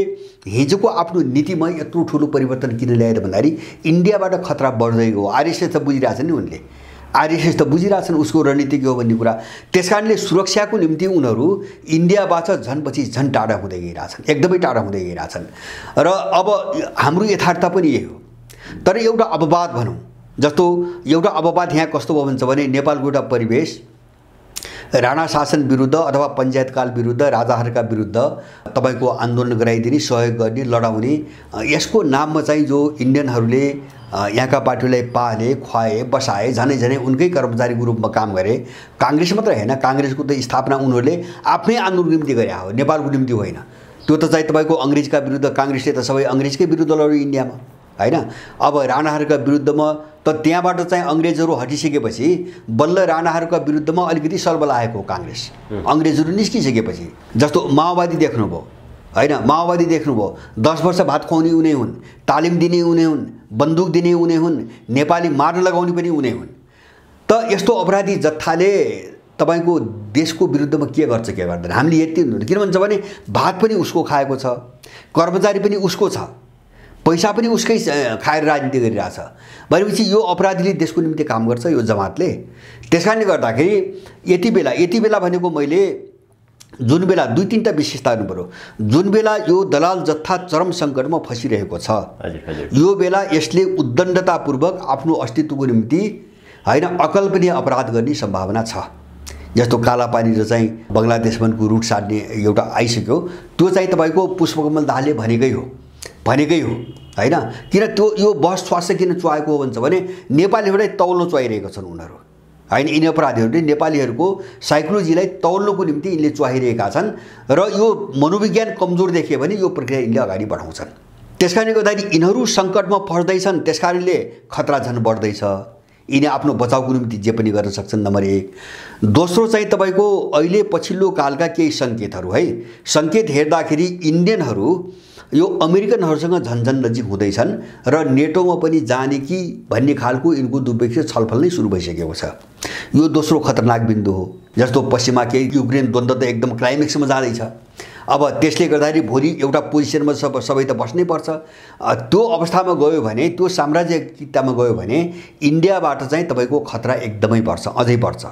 हिजोको आफ्नो नीतिमा यत्रो ठुलो परिवर्तन किन ल्याएर भन्दाखेरि इन्डियाबाट खतरा बढ्दै गयो। आरएसएस त बुझिरहेछन् नि, उनले आरएसएस त बुझिरहेछन् उसको रणनीति के हो भन्ने कुरा। त्यसकारणले सुरक्षाको निम्ति उनीहरू इन्डियाबाट झनपछि झन् टाढा हुँदै गइरहेछन्, एकदमै टाढा हुँदै गइरहेछन्। र अब हाम्रो यथार्थ पनि यही हो। तर एउटा अपवाद भनौँ, जस्तो एउटा अपवाद यहाँ कस्तो भयो भन्छ भने नेपालको एउटा परिवेश राणा शासन विरुद्ध अथवा पञ्चायतकाल विरुद्ध, राजाहरूका विरुद्ध तपाईँको आन्दोलन गराइदिने, सहयोग गर्ने, लडाउने, यसको नाममा चाहिँ जो इन्डियनहरूले यहाँका पार्टीलाई पाले, खुवाए, बसाए, झनै उनकै कर्मचारीको रूपमा काम गरे। काङ्ग्रेस मात्र होइन, काङ्ग्रेसको त स्थापना उनीहरूले आफ्नै आन्दोलनको निम्ति गरे हो, नेपालको निम्ति होइन। त्यो त चाहिँ तपाईँको अङ्ग्रेजका विरुद्ध, काङ्ग्रेसले त सबै अङ्ग्रेजकै विरुद्ध लड्यो इन्डियामा, होइन। अब राणाहरूका विरुद्धमा त त्यहाँबाट चाहिँ अङ्ग्रेजहरू हटिसकेपछि बल्ल राणाहरूका विरुद्धमा अलिकति सलबल आएको काङ्ग्रेस, अङ्ग्रेजहरू निस्किसकेपछि। जस्तो माओवादी देख्नुभयो, होइन, माओवादी देख्नुभयो, 10 वर्ष भात खुवाउने उनी हुन्, तालिम दिने उनी हुन्, बन्दुक दिने उनी हुन्, नेपाली मार्न लगाउने पनि उनी हुन्। त यस्तो अपराधी जत्थाले तपाईँको देशको विरुद्धमा के गर्छ के गर्दैन, हामीले यति हुँदैन। किन भन्छ भने भात पनि उसको खाएको छ, कर्मचारी पनि उसको छ, पैसा पनि उसकै खाएर राजनीति गरिरहेछ भनेपछि यो अपराधीले देशको निम्ति काम गर्छ यो जमातले। त्यसकारणले गर्दाखेरि यति बेला भनेको मैले जुन बेला 2-3टा विशेषता गर्नु पर्यो। जुन बेला यो दलाल जत्था चरम सङ्कटमा फसिरहेको छ, यो बेला यसले उद्दण्डतापूर्वक आफ्नो अस्तित्वको निम्ति होइन अकल्पनीय अपराध गर्ने सम्भावना छ। जस्तो कालापानी र चाहिँ बङ्गलादेशको रुट साट्ने एउटा आइसक्यो, त्यो चाहिँ तपाईँको पुष्पकमल दाहालले भनेकै हो होइन। किन त्यो यो बहस स्वास्थ्य किन चुहाएको हो भन्छ भने नेपालीहरूलाई तौल्न चुहाइरहेको छन् उनीहरू, होइन। यिनी अपराधीहरूले नेपालीहरूको साइकोलोजीलाई तौल्नको निम्ति यिनले चुहाइरहेका छन् र यो मनोविज्ञान कमजोर देखियो भने यो प्रक्रिया यिनले अगाडि बढाउँछन्। त्यसकारणले गर्दाखेरि यिनीहरू सङ्कटमा पर्दैछन्, त्यसकारणले खतरा झन् बढ्दैछ। यिनी आफ्नो बचाउको निम्ति जे पनि गर्न सक्छन्, नम्बर 1। दोस्रो चाहिँ तपाईँको अहिले पछिल्लो कालका केही सङ्केतहरू है, सङ्केत हेर्दाखेरि इन्डियनहरू यो अमेरिकनहरूसँग झन्झन नजिक हुँदैछन् र नेटोमा पनि जाने कि भन्ने खालको यिनको दुर्पेक्षित छलफल नै सुरु भइसकेको छ। यो दोस्रो खतरनाक बिन्दु हो। जस्तो पश्चिममा केही युक्रेन द्वन्द्व त एकदम क्लाइमेक्समा जाँदैछ। अब त्यसले गर्दाखेरि भोलि एउटा पोजिसनमा सबै त बस्नै पर्छ। त्यो अवस्थामा गयो भने, त्यो साम्राज्यिकतामा गयो भने इन्डियाबाट चाहिँ तपाईँको खतरा एकदमै बढ्छ, अझै बढ्छ।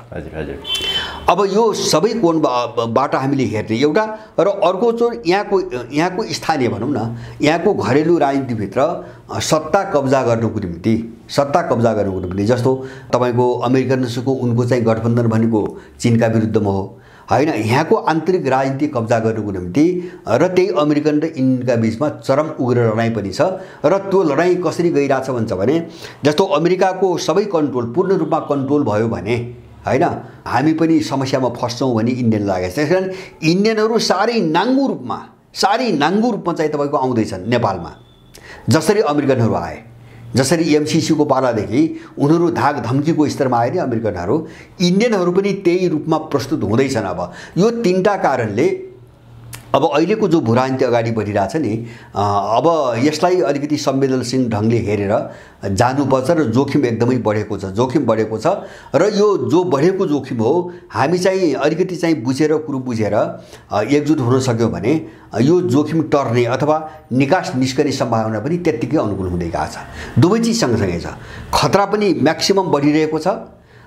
अब यो सबै कोणबाट हामीले हेर्ने एउटा र अर्को चाहिँ यहाँको स्थानीय भनौँ न, यहाँको घरेलु राजनीतिभित्र सत्ता कब्जा गर्नुको निम्ति जस्तो तपाईँको अमेरिकनसँग उनको चाहिँ गठबन्धन भनेको चीनका विरुद्धमा हो, होइन। यहाँको आन्तरिक राजनीति कब्जा गर्नुको निम्ति र त्यही अमेरिकन र इन्डियनका बिचमा चरम उग्र लडाइँ पनि छ। र त्यो लडाइँ कसरी गइरहेछ भन्छ भने जस्तो अमेरिकाको सबै कन्ट्रोल पूर्ण रूपमा कन्ट्रोल भयो भने, होइन, हामी पनि समस्यामा फस्छौँ भने इन्डियन लागेको छ। त्यसकारण इन्डियनहरू साह्रै नाङ्गो रूपमा चाहिँ तपाईँको आउँदैछन् नेपालमा। जसरी अमेरिकनहरू आए, जसरी एमसिसीको पालादेखि उनीहरू धाक धम्कीको स्तरमा आए नि अमेरिकनहरू, इन्डियनहरू पनि त्यही रूपमा प्रस्तुत हुँदैछन्। अब यो 3टा कारणले अब अहिलेको जो भूराजनीति अगाडि बढिरहेछ नि, अब यसलाई अलिकति संवेदनशील ढङ्गले हेरेर जानुपर्छ र जोखिम एकदमै बढेको छ। र यो जो बढेको जोखिम हो, हामी चाहिँ अलिकति चाहिँ कुरो बुझेर एकजुट हुन सक्यौँ भने यो जोखिम टर्ने अथवा निस्कने सम्भावना पनि त्यत्तिकै अनुकूल हुँदै गएको छ। दुवै चिज सँगसँगै छ, खतरा पनि म्याक्सिमम बढिरहेको छ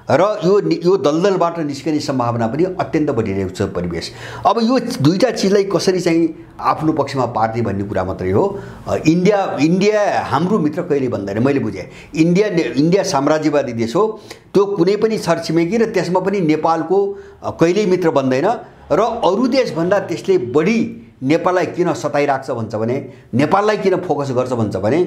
र यो दलदलबाट निस्कने सम्भावना पनि अत्यन्त बढिरहेको छ परिवेश। अब यो 2टा चिजलाई कसरी चाहिँ आफ्नो पक्षमा पार्ने भन्ने कुरा मात्रै हो। इन्डिया हाम्रो मित्र कहिले भन्दैन, मैले बुझेँ। इन्डिया साम्राज्यवादी देश हो, त्यो कुनै पनि छरछिमेकी र त्यसमा पनि नेपालको कहिल्यै मित्र बन्दैन। र अरू देशभन्दा त्यसले बढी नेपाललाई किन सताइराख्छ भन्छ भने, नेपाललाई किन फोकस गर्छ भन्छ भने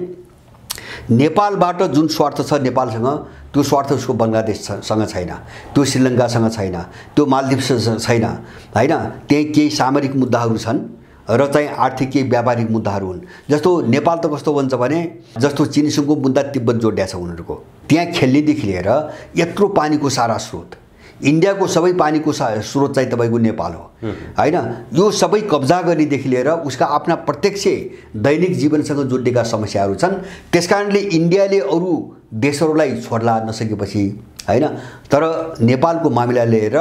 नेपालबाट जुन स्वार्थ छ नेपालसँग त्यो स्वार्थ उसको बङ्गलादेशसँग छैन, त्यो श्रीलङ्कासँग छैन, त्यो मालदिप्ससँग छैन हैन। त्यही केही सामरिक मुद्दाहरू छन् र चाहिँ आर्थिक केही व्यापारिक मुद्दाहरू हुन्। जस्तो नेपाल त कस्तो भन्छ भने जस्तो चीनसँगको मुद्दा तिब्बत जोडिया छ उनीहरूको, त्यहाँ खेल्नेदेखि लिएर यत्रो पानीको सारा स्रोत, इन्डियाको सबै पानीको स्रोत चाहिँ तपाईँको नेपाल हो हैन। यो सबै कब्जा गर्नेदेखि लिएर उसका आफ्ना प्रत्यक्ष दैनिक जीवनसँग जोडिएका समस्याहरू छन्। त्यसकारणले इन्डियाले अरू देशहरूलाई छोड्ला नसकेपछि हैन, तर नेपालको मामिला लिएर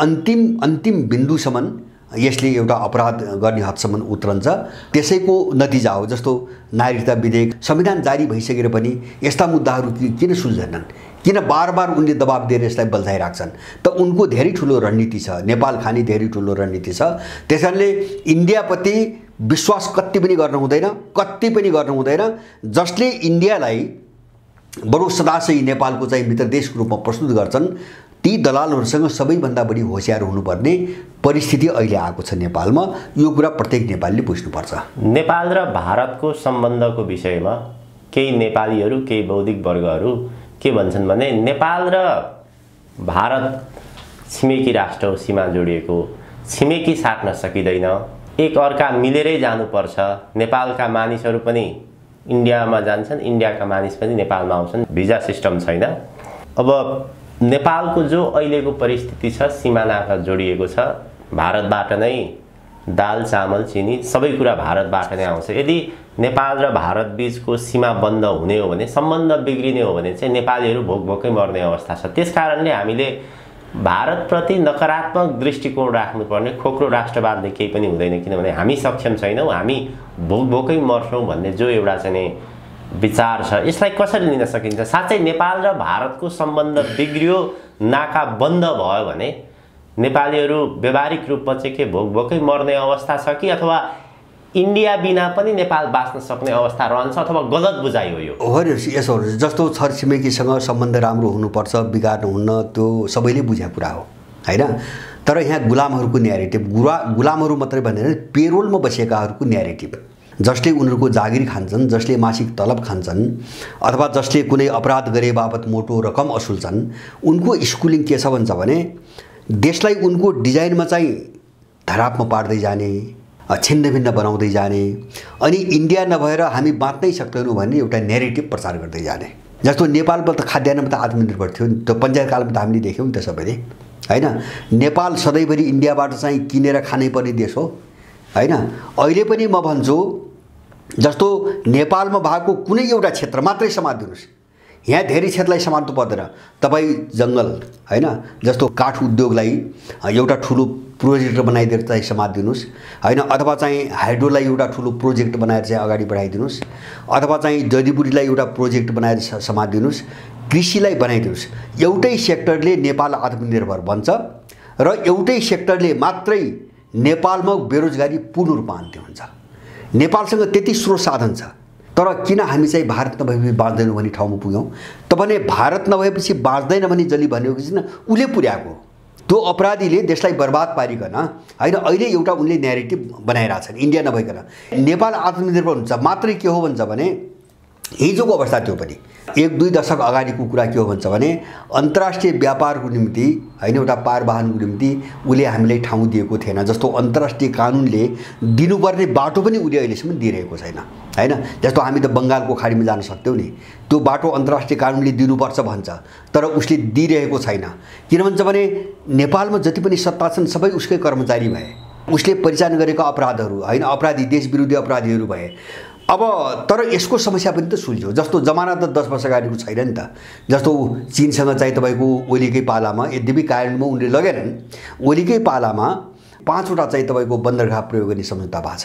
अन्तिम बिन्दुसम्म यसले एउटा अपराध गर्ने हदसम्म उत्रन्छ। त्यसैको नतिजा हो। जस्तो नागरिकता विधेयक संविधान जारी भइसकेर पनि यस्ता मुद्दाहरू किन सुल्झेनन्, किन बार उनले दबाब दिएर यसलाई बल्झाइराख्छन्? त उनको धेरै ठुलो रणनीति छ, नेपाल खाने धेरै ठुलो रणनीति छ। त्यसकारणले इन्डियाप्रति विश्वास कति पनि गर्न हुँदैन। जसले इन्डियालाई बडो सदाशय नेपालको चाहिँ मित्र देशको रूपमा प्रस्तुत गर्छन् ती दलालहरूसँग सबैभन्दा बढी होशियार हुनुपर्ने परिस्थिति अहिले आएको छ नेपालमा। यो कुरा प्रत्येक नेपालीले बुझ्नुपर्छ। नेपाल र भारतको सम्बन्धको विषयमा केही नेपालीहरू, केही बौद्धिक वर्गहरू के भन्छन् भने नेपाल र भारत छिमेकी राष्ट्र हो, सीमा जोडिएको, छिमेकी साट्न सकिँदैन, एक अर्का मिलेरै जानुपर्छ। नेपालका मानिसहरू पनि इन्डियामा जान्छन्, इन्डियाका मानिस पनि नेपालमा आउँछन्, भिजा सिस्टम छैन। अब नेपालको जो अहिलेको परिस्थिति छ, सीमानाका जोडिएको छ, भारतबाट नै दाल चामल चिनी सबै कुरा भारतबाट नै आउँछ। यदि नेपाल र भारत बीचको सीमा बन्द हुने हो भने, सम्बन्ध बिग्रिने हो भने चाहिँ नेपालीहरू भोकभोकै मर्ने अवस्था छ। त्यसकारणले हामीले भारतप्रति नकारात्मक दृष्टिकोण राख्नुपर्ने, खोक्रो राष्ट्रवादले केही पनि हुँदैन, किनभने हामी सक्षम छैनौँ, हामी भोकभोकै मर्छौँ भन्ने जो एउटा चाहिँ विचार छ, यसलाई कसरी लिन सकिन्छ? साँच्चै नेपाल र भारतको सम्बन्ध बिग्रियो, नाका बन्द भयो भने नेपालीहरू व्यावहारिक रूपमा चाहिँ के भोकभोकै मर्ने अवस्था छ कि अथवा इन्डिया बिना पनि नेपाल बाँच्न सक्ने अवस्था रहन्छ, अथवा गलत बुझाइ हो यो? यसो जस्तो छरछिमेकीसँग सम्बन्ध राम्रो हुनुपर्छ, बिगार्नु हुन्न, त्यो सबैले बुझ्या कुरा हो हैन। तर यहाँ गुलामहरूको न्यारेटिभ, गुलामहरू मात्रै भन्दैन, पेरोलमा बसेकाहरूको न्यारेटिभ, जसले उनीहरूको जागिर खान्छन्, जसले मासिक तलब खान्छन् अथवा जसले कुनै अपराध गरे बापत मोटो रकम असुल्छन्, उनको स्कुलिङ के छ भन्छ भने देशलाई उनको डिजाइनमा चाहिँ धरापमा पार्दै जाने, छिन्नभिन्न बनाउँदै जाने, अनि इन्डिया नभएर हामी बाँच्नै सक्दैनौँ भन्ने एउटा न्यारेटिभ प्रचार गर्दै जाने। जस्तो नेपालमा त खाद्यान्नमा त आत्मनिर्भर थियो नि, त्यो पञ्चायतकालमा त हामीले देख्यौँ नि त सबैले हैन। नेपाल सधैँभरि इन्डियाबाट चाहिँ किनेर खानै पर्ने देश हो हैन। अहिले पनि म भन्छु जस्तो नेपालमा भएको कुनै एउटा क्षेत्र मात्रै समात्दिनुस्, यहाँ धेरै क्षेत्रलाई समात्नु पर्दैन। तपाईँ जङ्गल हैन, जस्तो काठ उद्योगलाई एउटा ठुलो प्रोजेक्ट बनाइदिएर चाहिँ समात्दिनुस् हैन, अथवा चाहिँ हाइड्रोलाई एउटा ठुलो प्रोजेक्ट बनाएर चाहिँ अगाडि बढाइदिनुस्, अथवा चाहिँ जडीबुटीलाई एउटा प्रोजेक्ट बनाएर समात्दिनुस्, कृषिलाई बनाइदिनुस्। एउटै सेक्टरले नेपाल आत्मनिर्भर बन्छ र एउटै सेक्टरले मात्रै नेपालमा बेरोजगारी पूर्ण रूपमा अन्त्य हुन्छ। नेपालसँग त्यति स्रोत साधन छ, तर किन हामी चाहिँ भारत नभएपछि बाँच्दैनौँ भन्ने ठाउँमा पुग्यौँ? तपाईँले भारत नभएपछि बाँच्दैन भने जसले भनेको छैन उसले पुर्याएको, त्यो अपराधीले देशलाई बर्बाद पारिकन होइन अहिले एउटा उनले न्यारेटिभ बनाइरहेछन् इन्डिया नभइकन नेपाल आत्मनिर्भर हुन्छ मात्रै। के हो भन्छ भने हिजोको अवस्था त्यो पनि 1-2 दशक अगाडिको कुरा के हो भन्छ भने अन्तर्राष्ट्रिय व्यापारको निम्ति हैन, एउटा पारवाहनको निम्ति उसले हामीलाई ठाउँ दिएको थिएन। जस्तो अन्तर्राष्ट्रिय कानुनले दिनुपर्ने बाटो पनि उसले अहिलेसम्म दिइरहेको छैन हैन। जस्तो हामी त बङ्गालको खाडीमा जान सक्थ्यौँ नि, त्यो बाटो अन्तर्राष्ट्रिय कानुनले दिनुपर्छ भन्छ, तर उसले दिइरहेको छैन। किन भन्छ भने नेपालमा जति पनि सत्ता छन् सबै उसकै कर्मचारी भए, उसले परिचालन गरेका अपराधहरू हैन, अपराधी देशविरोधी अपराधीहरू भए। अब तर यसको समस्या पनि त सुल्झ्यो। जस्तो जमाना त 10 वर्ष अगाडिको छैन नि त। जस्तो चीनसँग चाहिँ तपाईँको ओलीकै पालामा, यद्यपि कारणमा उनले लगेनन्, ओलीकै पालामा 5 वटा चाहिँ तपाईँको बन्दरगाह प्रयोग गर्ने सम्झौता भएको छ।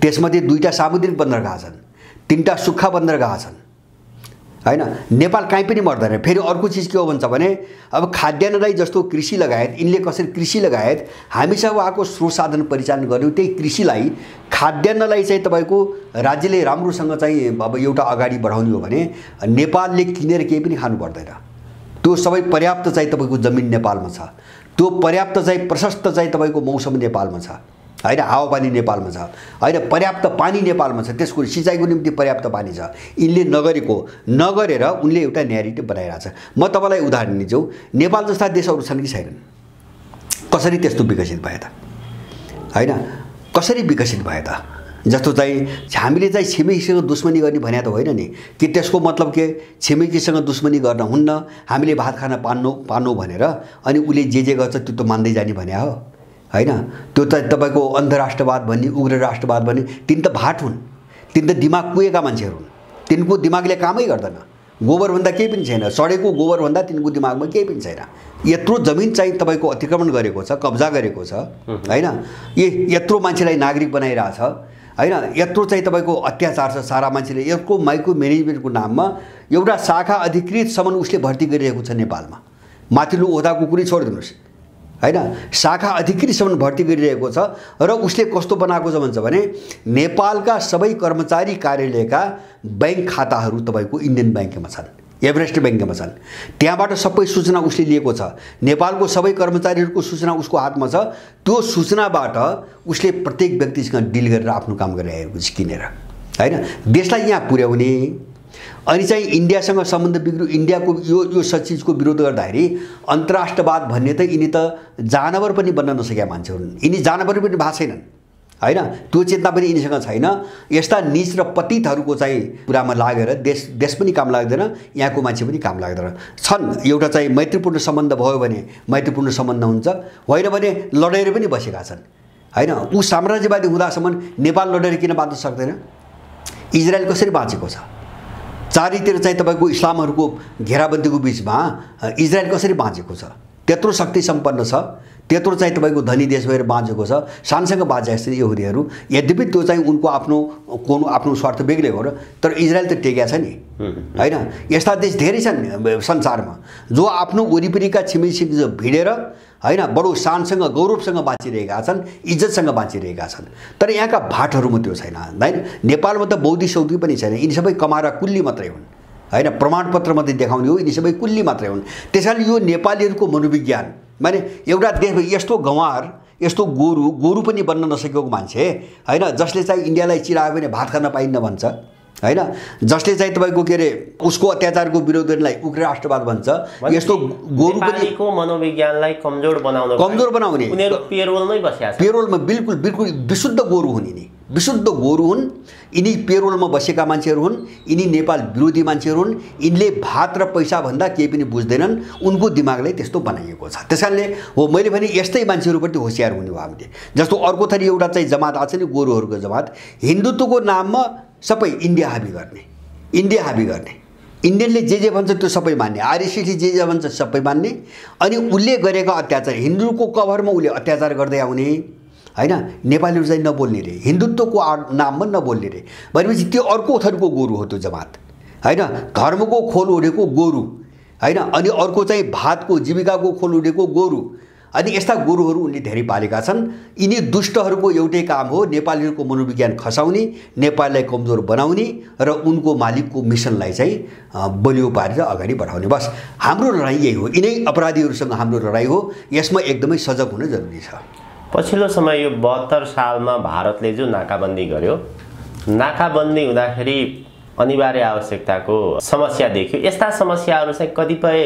त्यसमध्ये 2टा सामुद्रिक बन्दरगाह छन्, 3टा सुक्खा बन्दरगाह छन् हैन। नेपाल कहीँ पनि मर्दैन। फेरि अर्को चिज के हो भन्छ भने अब खाद्यान्नलाई जस्तो कृषि लगायत यिनले कसरी कृषि लगायत हामीसँग आएको स्रोत साधन परिचालन गर्यो, त्यही कृषिलाई खाद्यान्नलाई चाहिँ तपाईँको राज्यले राम्रोसँग चाहिँ अब एउटा अगाडि बढाउने हो भने नेपालले किनेर केही पनि खानु पर्दैन। त्यो सबै पर्याप्त चाहिँ तपाईँको जमिन नेपालमा छ, त्यो पर्याप्त चाहिँ प्रशस्त चाहिँ तपाईँको मौसम नेपालमा छ होइन, हावापानी नेपालमा छ, होइन पर्याप्त पानी नेपालमा छ, त्यसको सिँचाइको निम्ति पर्याप्त पानी छ, यिनले नगरेर उनले एउटा न्यारेटिभ बनाइरहेछ। म तपाईँलाई उदाहरण दिन्छु, नेपाल जस्ता देशहरू छन् कि छैनन्? कसरी त्यस्तो विकसित भए त? होइन, कसरी विकसित भए त? जस्तो चाहिँ हामीले चाहिँ छिमेकीसँग दुश्मनी गर्ने भने त होइन नि, कि त्यसको मतलब के छिमेकीसँग दुश्मनी गर्न हुन्न, हामीले भात खान पान्नु भनेर अनि उसले जे गर्छ त्यो त मान्दै जाने भने हो? होइन, त्यो त तपाईँको अन्धराष्ट्रवाद भन्ने, उग्र राष्ट्रवाद भन्ने, तिन त भाट हुन्, तिन त दिमाग कुहेका मान्छेहरू हुन्, तिनको दिमागले कामै गर्दैन। गोबरभन्दा केही पनि छैन, सडेको गोबरभन्दा तिनको दिमागमा केही पनि छैन। यत्रो जमिन चाहिँ तपाईँको अतिक्रमण गरेको छ, कब्जा गरेको छ, होइन, यत्रो मान्छेलाई नागरिक बनाइरहेछ, होइन, यत्रो चाहिँ तपाईँको अत्याचार छ, सारा मान्छेले यसको माइक्रो म्यानेजमेन्टको नाममा एउटा शाखा अधिकृतसम्म उसले भर्ती गरिरहेको छ नेपालमा। माथिल्लो ओहदाको कुरै छोडिदिनुहोस्, होइन, शाखा अधिकृतसम्म भर्ती गरिरहेको छ। र उसले कस्तो बनाएको छ भन्छ भने नेपालका सबै कर्मचारी कार्यालयका ब्याङ्क खाताहरू तपाईँको इन्डियन ब्याङ्कमा छन्, एभरेस्ट ब्याङ्कमा छन्, त्यहाँबाट सबै सूचना उसले लिएको छ। नेपालको सबै कर्मचारीहरूको सूचना उसको हातमा छ। त्यो सूचनाबाट उसले प्रत्येक व्यक्तिसँग डिल गरेर आफ्नो काम गरिरहेको छ, किनेर, होइन, देशलाई यहाँ पुर्याउने। अनि चाहिँ इन्डियासँग सम्बन्ध बिग्रियो, इन्डियाको यो चिजको विरोध गर्दाखेरि अन्तर्राष्ट्रवाद भन्ने त यिनी त जानवर पनि बन्न नसकेका मान्छेहरू हुन्, यिनी जानवर पनि भएको छैनन्, होइन, त्यो चेतना पनि यिनीसँग छैन। यस्ता नीच र पतितहरूको चाहिँ कुरामा लागेर देश पनि काम लाग्दैन, यहाँको मान्छे पनि काम लाग्दैन। छन् एउटा चाहिँ मैत्रीपूर्ण सम्बन्ध भयो भने मैत्रीपूर्ण सम्बन्ध हुन्छ, होइन भने लडेर पनि बसेका छन्, होइन। ऊ साम्राज्यवादी हुँदासम्म नेपाल लडेर किन बाँच्न सक्दैन? इजरायल कसरी बाँचेको छ? चारैतिर चाहिँ तपाईँको इस्लामहरूको घेराबन्दीको बिचमा इजरायल कसरी बाँचेको छ? त्यत्रो शक्ति सम्पन्न छ, त्यत्रो चाहिँ तपाईँको धनी देश भएर बाँचेको छ, सानसँग बाँचे जस्तै यहुदीहरू। यद्यपि त्यो चाहिँ उनको आफ्नो स्वार्थ बेग्लै हो र, तर इजरायल त टेकेको छ नि, होइन। यस्ता देश धेरै छन् संसारमा जो आफ्नो वरिपरिका छिमेकीसँग भिडेर, होइन, बडो शानसँग गौरवसँग बाँचिरहेका छन्, इज्जतसँग बाँचिरहेका छन्। तर यहाँका भाटहरूमा त्यो छैन, होइन। नेपालमा त बौद्धिक सौधी पनि छैन, यिनी सबै कमारा कुल्ली मात्रै हुन्, होइन, प्रमाणपत्र मात्रै देखाउने हो, यिनी सबै कुल्ली मात्रै हुन्। त्यसैले यो नेपालीहरूको मनोविज्ञान माने एउटा देश यस्तो गँवार, यस्तो गोरु पनि बन्न नसकेको मान्छे, होइन, जसले चाहिँ इन्डियालाई चिरायो भने भात खान पाइन्न भन्छ, होइन, जसले चाहिँ तपाईँको के अरे उसको अत्याचारको विरोध गर्नेलाई उग्र राष्ट्रवाद भन्छ। यस्तो गोरु पनि मनोविज्ञानलाई कमजोर बनाउने उनीहरू पेरोलमै बसेका छन्, पेरोलमा बिल्कुल विशुद्ध गोरु हुन्, यिनी विशुद्ध गोरु हुन्, यिनी पेरोलमा बसेका मान्छेहरू हुन्, यिनी नेपाल विरोधी मान्छेहरू हुन्। यिनले भात र पैसा भन्दा केही पनि बुझ्दैनन्, उनको दिमागलाई त्यस्तो बनाइएको छ। त्यसकारणले हो मैले भने यस्तै मान्छेहरूप्रति होसियार हुने हो हामीले। जस्तो अर्को थरी एउटा चाहिँ जमात आएको छ नि, गोरुहरूको जमात, हिन्दुत्वको नाममा सबै इन्डिया हाबी गर्ने, इन्डियनले जे भन्छ त्यो सबै मान्ने, आरएसएसले जे भन्छ सबै मान्ने। अनि उसले गरेका अत्याचार, हिन्दूको कभरमा उसले अत्याचार गर्दै आउने, होइन, नेपालीहरू चाहिँ नबोल्ने रे, हिन्दुत्वको नाममा नबोल्ने रे भनेपछि त्यो अर्को थरीको गोरु हो त्यो जमात, होइन। धर्मको खोल उडेको गोरु, होइन, अनि अर्को चाहिँ भातको जीविकाको खोल उडेको गोरु। अनि यस्ता गोरुहरू उनले धेरै पालेका छन्। यिनी दुष्टहरूको एउटै काम हो नेपालीहरूको मनोविज्ञान खसाउने, नेपाललाई कमजोर बनाउने र उनको मालिकको मिसनलाई चाहिँ बलियो पारेर अगाडि बढाउने। बस हाम्रो लडाइँ यही हो, यिनै अपराधीहरूसँग हाम्रो लडाइँ हो। यसमा एकदमै सजग हुन जरुरी छ। पछिल्लो समय यो 72 सालमा भारतले जो नाकाबन्दी गर्यो, नाकाबन्दी हुँदाखेरि अनिवार्य आवश्यकताको समस्या देखियो। यस्ता समस्याहरू चाहिँ कतिपय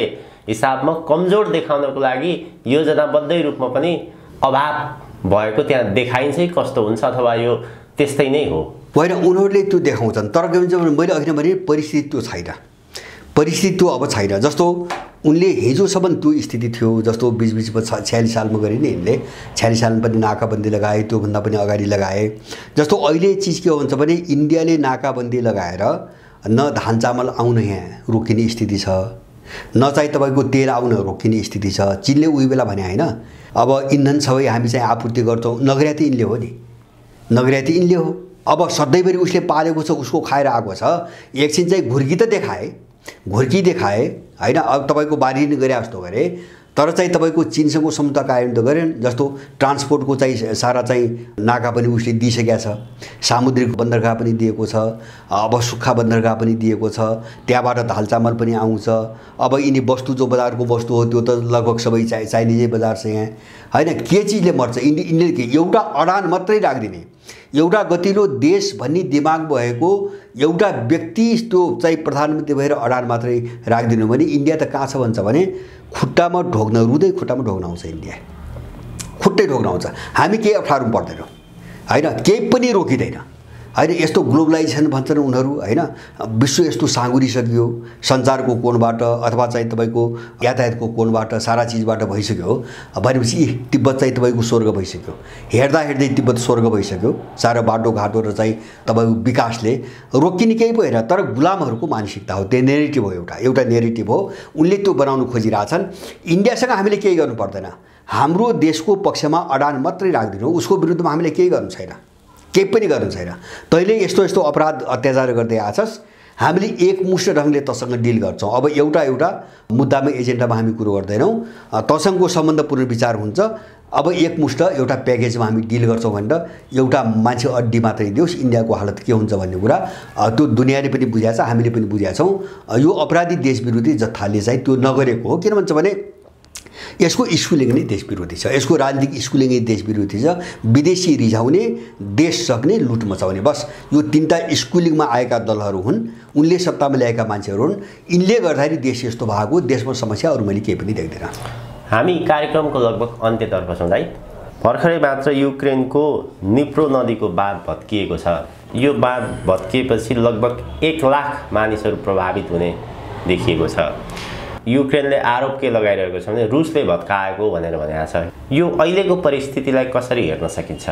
हिसाबमा कमजोर देखाउनको लागि योजनाबद्ध रूपमा पनि अभाव भएको त्यहाँ देखाइन्छ। कस्तो हुन्छ, अथवा यो त्यस्तै नै हो? होइन, उनीहरूले त्यो देखाउँछन्, तर के भन्छ भने मैले अघि भने परिस्थिति त्यो छैन, परिस्थिति त्यो अब छैन। जस्तो उनले हिजोसम्म त्यो स्थिति थियो, जस्तो बिचबिचमा 46 सालमा गरे नि यिनले, 46 सालमा पनि नाकाबन्दी लगाए, त्योभन्दा पनि अगाडि लगाए। जस्तो अहिले चिज के हुन्छ भने इन्डियाले नाकाबन्दी लगाएर न धान चामल आउन यहाँ रोकिने स्थिति छ, न चाहिँ तपाईँको तेल आउन रोकिने स्थिति छ। चीनले उही बेला भने होइन, अब इन्धन सबै हामी चाहिँ आपूर्ति गर्छौँ, नगर्याती यिनले हो नि, नगर्याती यिनले हो। अब सधैँभरि उसले पालेको छ, उसको खाएर आएको छ, एकछिन चाहिँ घुर्की त देखाए, होइन, अब तपाईँको बारी गरे जस्तो गरे, तर चाहिँ तपाईँको चीनसँगको सम्झौता कायम त गरेन। जस्तो ट्रान्सपोर्टको चाहिँ सारा चाहिँ नाका पनि उसले दिइसकेका छ, सामुद्रिक बन्दरगाह पनि दिएको छ, अब सुक्खा बन्दरगाह पनि दिएको छ, त्यहाँबाट दाल चामल पनि आउँछ। अब यिनी वस्तु जो बजारको वस्तु हो त्यो त लगभग सबै चाइनिजै बजार छ यहाँ, होइन? के चिजले मर्छ? यिनले एउटा अडान मात्रै राखिदिने, एउटा गतिलो देश भन्ने दिमाग भएको एउटा व्यक्ति त्यो चाहिँ प्रधानमन्त्री भएर अडान मात्रै राखिदिनु भने इन्डिया त कहाँ छ भन्छ भने खुट्टामा ढोग्न, रुँदै खुट्टामा ढोग्न आउँछ इन्डिया, खुट्टै ढोग्न आउँछ। हामी केही अप्ठ्यारो पर्दैन, होइन? केही पनि रोकिँदैन, होइन? यस्तो ग्लोबलाइजेसन भन्छन् उनीहरू, होइन? विश्व यस्तो साँगुरिसक्यो सञ्चारको कोणबाट अथवा चाहिँ तपाईँको यातायातको कोणबाट, सारा चिजबाट भइसक्यो भनेपछि तिब्बत चाहिँ तपाईँको स्वर्ग भइसक्यो। हेर्दा हेर्दै तिब्बत स्वर्ग भइसक्यो। सारा बाटोघाटो र चाहिँ तपाईँको विकासले रोकिने केही पो होइन, तर गुलामहरूको मानसिकता हो, त्यो नेरेटिभ हो, एउटा नेरेटिभ हो, उनले त्यो बनाउनु खोजिरहेछन्। इन्डियासँग हामीले केही गर्नु पर्दैन, हाम्रो देशको पक्षमा अडान मात्रै राखिदिनु, उसको विरुद्धमा हामीले केही गर्नु छैन, केही पनि गर्नु छैन। तैँले यस्तो यस्तो अपराध अत्याचार गर्दै आछस्, हामीले एकमुष्ट ढङ्गले तसँग डिल गर्छौँ। अब एउटा मुद्दामा एजेन्डामा हामी कुरो गर्दैनौँ, तसँगको सम्बन्ध पुनर्विचार हुन्छ। अब एकमुष्ट एउटा प्याकेजमा हामी डिल गर्छौँ भनेर एउटा मान्छे अड्डी मात्रै दियोस्, इन्डियाको हालत के हुन्छ भन्ने कुरा त्यो दुनियाँले पनि बुझाएको छ, हामीले पनि बुझाएको छौँ। यो अपराधी देश विरोधी जत्थाले चाहिँ त्यो नगरेको हो। किन भन्छ भने यसको स्कुलिङ नै देश विरोधी छ, यसको राजनीतिक स्कुलिङ नै देश विरोधी छ। विदेशी रिझाउने, देश सक्ने, लुट मचाउने, बस यो तीनटा स्कुलिङमा आएका दलहरू हुन्, उनले सत्तामा ल्याएका मान्छेहरू हुन्। यिनले गर्दाखेरि देश यस्तो भएको, देशमा समस्या अरू मैले केही पनि देख्दिनँ। हामी कार्यक्रमको लगभग अन्त्यतर्फ छौँ है। भर्खरै मात्र युक्रेनको निप्रो नदीको बाँध भत्किएको छ। यो बाँध भत्किएपछि लगभग 1 लाख मानिसहरू प्रभावित हुने देखिएको छ। युक्रेनले आरोप के लगाइरहेको छ भने रुसले भत्काएको भनेर भनेको छ। यो अहिलेको परिस्थितिलाई कसरी हेर्न सकिन्छ?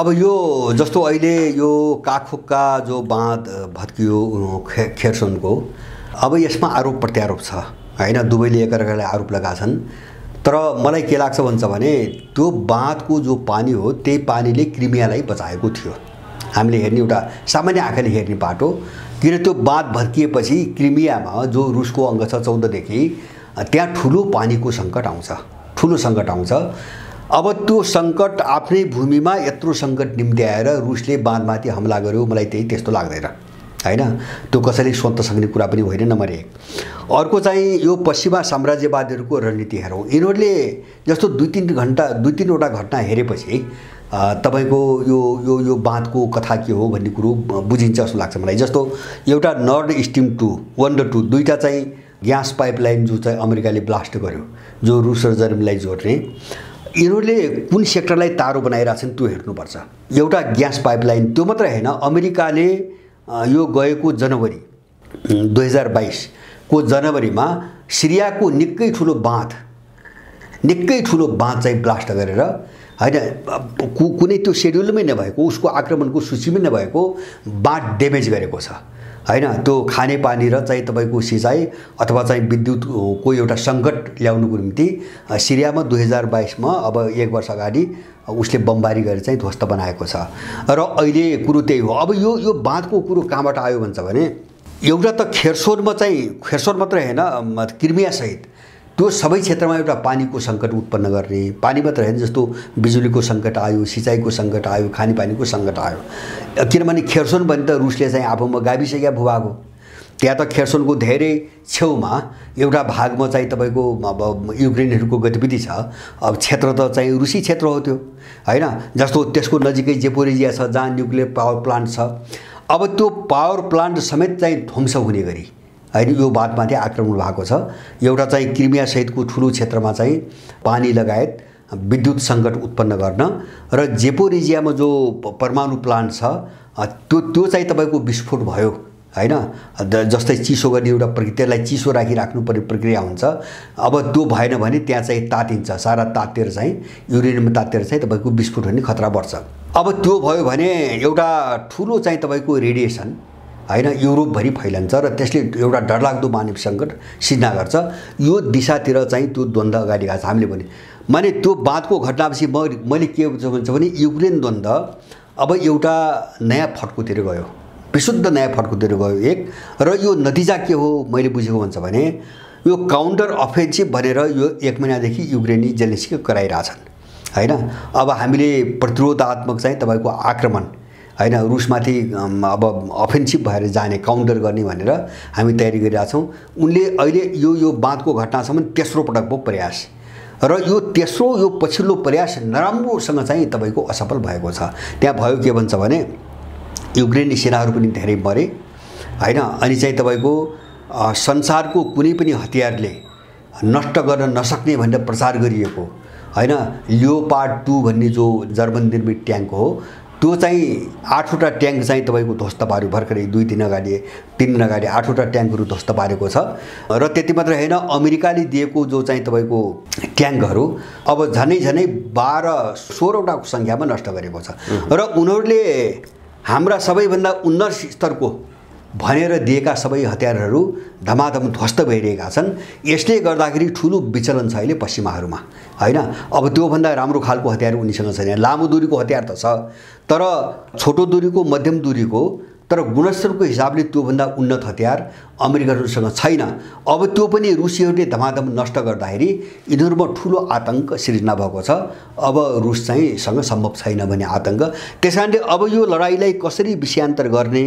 अब यो जस्तो अहिले यो काखोक्का जो बाँध भत्कियो खेर्सोनको, अब यसमा आरोप प्रत्यारोप छ, होइन? दुवैले एकअर्कालाई आरोप लगाएका छन्। तर मलाई के लाग्छ भन्छ भने त्यो बाँधको जो पानी हो त्यही पानीले क्रिमियालाई बचाएको थियो। हामीले हेर्ने एउटा सामान्य आँखाले हेर्ने बाटो, किन त्यो बाँध भत्किएपछि क्रिमियामा जो रुसको अङ्ग छ 14 देखि त्यहाँ ठुलो पानीको सङ्कट आउँछ, ठुलो सङ्कट आउँछ। अब त्यो सङ्कट आफ्नै भूमिमा यत्रो सङ्कट निम्ति आएर रुसले बाँधमाथि हमला गर्यो, मलाई त्यस्तो लाग्दैन, होइन? त्यो कसैले सोध्न सक्ने कुरा पनि होइन, नम्बर 1। अर्को चाहिँ यो पश्चिमा साम्राज्यवादीहरूको रणनीति हेरौँ। यिनीहरूले जस्तो 2-3वटा घटना हेरेपछि तपाईँको यो बाँधको कथा के हो भन्ने कुरो बुझिन्छ जस्तो लाग्छ मलाई। जस्तो एउटा नर्थ स्ट्रिम 2, 1 र 2 दुईवटा चाहिँ ग्यास पाइपलाइन जो चाहिँ अमेरिकाले ब्लास्ट गर्यो, जो रुस र जर्मनीलाई जोड्ने, यिनीहरूले कुन सेक्टरलाई तारो बनाइरहेछन् त्यो हेर्नुपर्छ। एउटा ग्यास पाइपलाइन, त्यो मात्रै होइन, अमेरिकाले यो गएको जनवरी 2022 को जनवरीमा सिरियाको निकै ठुलो बाँध चाहिँ ब्लास्ट गरेर, होइन? कुनै त्यो सेड्युलमै नभएको, उसको आक्रमणको सूचीमै नभएको बाँध ड्यामेज गरेको छ, होइन? त्यो खानेपानी र चाहिँ तपाईँको सिँचाइ अथवा चाहिँ विद्युतको एउटा सङ्कट ल्याउनुको निम्ति सिरियामा 2022मा अब 1 वर्ष अगाडि उसले बमबारी गरेर चाहिँ ध्वस्त बनाएको छ। र अहिले कुरो त्यही हो। अब यो बाँधको कुरो कहाँबाट आयो भन्छ भने एउटा त खेर्सोनमा चाहिँ, खेर्सोन मात्रै होइन, क्रिमियासहित त्यो सबै क्षेत्रमा एउटा पानीको सङ्कट उत्पन्न गर्ने, पानी मात्र होइन, जस्तो बिजुलीको सङ्कट आयो, सिँचाइको सङ्कट आयो, खानेपानीको सङ्कट आयो। किनभने खेर्सोन भने त रुसले चाहिँ आफूमा गाविसकेका भूभाग हो। त्यहाँ त खेर्सोनको धेरै छेउमा एउटा भागमा चाहिँ तपाईँको अब युक्रेनहरूको गतिविधि छ। अब क्षेत्र त चाहिँ रुसी क्षेत्र हो त्यो, होइन? जस्तो त्यसको नजिकै जेपोरिजिया छ जहाँ न्युक्लियर पावर प्लान्ट छ। अब त्यो पावर प्लान्ट समेत चाहिँ ध्वंस हुने गरी, होइन, यो बातमाथि आक्रमण भएको छ। एउटा चाहिँ क्रिमिया सहितको ठुलो क्षेत्रमा चाहिँ पानी लगायत विद्युत सङ्कट उत्पन्न गर्न, र जेपोरिजियामा जो परमाणु प्लान्ट छ त्यो चाहिँ तपाईँको विस्फोट भयो, होइन? जस्तै चिसो गर्ने एउटा प्रक्रियालाई चिसो राखिराख्नुपर्ने प्रक्रिया हुन्छ। अब त्यो भएन भने त्यहाँ चाहिँ तातिन्छ, सारा तातेर चाहिँ युरेनियम तातेर चाहिँ तपाईँको विस्फोट हुने खतरा बढ्छ। अब त्यो भयो भने एउटा ठुलो चाहिँ तपाईँको रेडिएसन, होइन, युरोपभरि फैलन्छ र त्यसले एउटा डरलाग्दो मानव सङ्कट सिर्जना गर्छ। यो दिशातिर चाहिँ त्यो द्वन्द्व अगाडि गएको छ। हामीले भने माने त्यो बाँधको घटनापछि मैले के भन्छ भने युक्रेन द्वन्द्व अब एउटा नयाँ फड्कोतिर गयो, विशुद्ध नयाँ फड्कोतिर गयो एक। र यो नतिजा के हो मैले बुझेको भन्छ भने यो काउन्टर अफेन्सिभ भनेर यो 1 महिनादेखि युक्रेनी जेलेन्स्की कराइरहेछन् हैन। अब हामीले प्रतिरोधात्मक चाहिँ तपाईको आक्रमण हैन रुसमाथि अब अफेन्सिभ भएर जाने काउन्टर गर्ने भनेर हामी तयारी गरिरहेछौँ। उनले अहिले यो बाँधको घटनासम्म तेस्रो पटक पो प्रयास र यो तेस्रो यो पछिल्लो प्रयास नराम्रोसँग चाहिँ तपाईको असफल भएको छ। त्यहाँ भयो के भन्छ भने युक्रेनी सेनाहरू पनि धेरै मरे हैन। अनि चाहिँ तपाईको संसारको कुनै पनि हतियारले नष्ट गर्न नसक्ने भनेर प्रचार गरिएको हैन लियोपार्ड 2 भन्ने जो जर्मन निर्मित ट्याङ्क हो त्यो चाहिँ 8वटा ट्याङ्क चाहिँ तपाईको ध्वस्त पार्यो भर्खरै 3 दिन अगाडि 8वटा ट्याङ्कहरू ध्वस्त पारेको छ। र त्यति मात्र हैन अमेरिकाले दिएको जो चाहिँ तपाईको ट्याङ्कहरू अब झनै 12-16वटाको संख्यामा नष्ट गरेको छ। र उनीहरूले हाम्रा सबैभन्दा उन्नत स्तरको भनेर दिएका सबै हतियारहरू धमाधम ध्वस्त भइरहेका छन्। यसले गर्दाखेरि ठुलो विचलन छ अहिले पश्चिमाहरूमा हैन। अब त्योभन्दा राम्रो खालको हतियार उनीसँग छैन। लामो दूरीको हतियार त छ तर छोटो दूरीको मध्यम दूरीको तर गुणस्तरको हिसाबले त्योभन्दा उन्नत हतियार अमेरिकनहरूसँग छैन। अब त्यो पनि रुसीहरूले धमाधम नष्ट गर्दाखेरि यिनीहरूमा ठुलो आतंक सिर्जना भएको छ। अब रुस चाहिँ सँग सम्भव छैन भन्ने आतंक। त्यसकारणले अब यो लडाईँलाई कसरी विषयान्तर गर्ने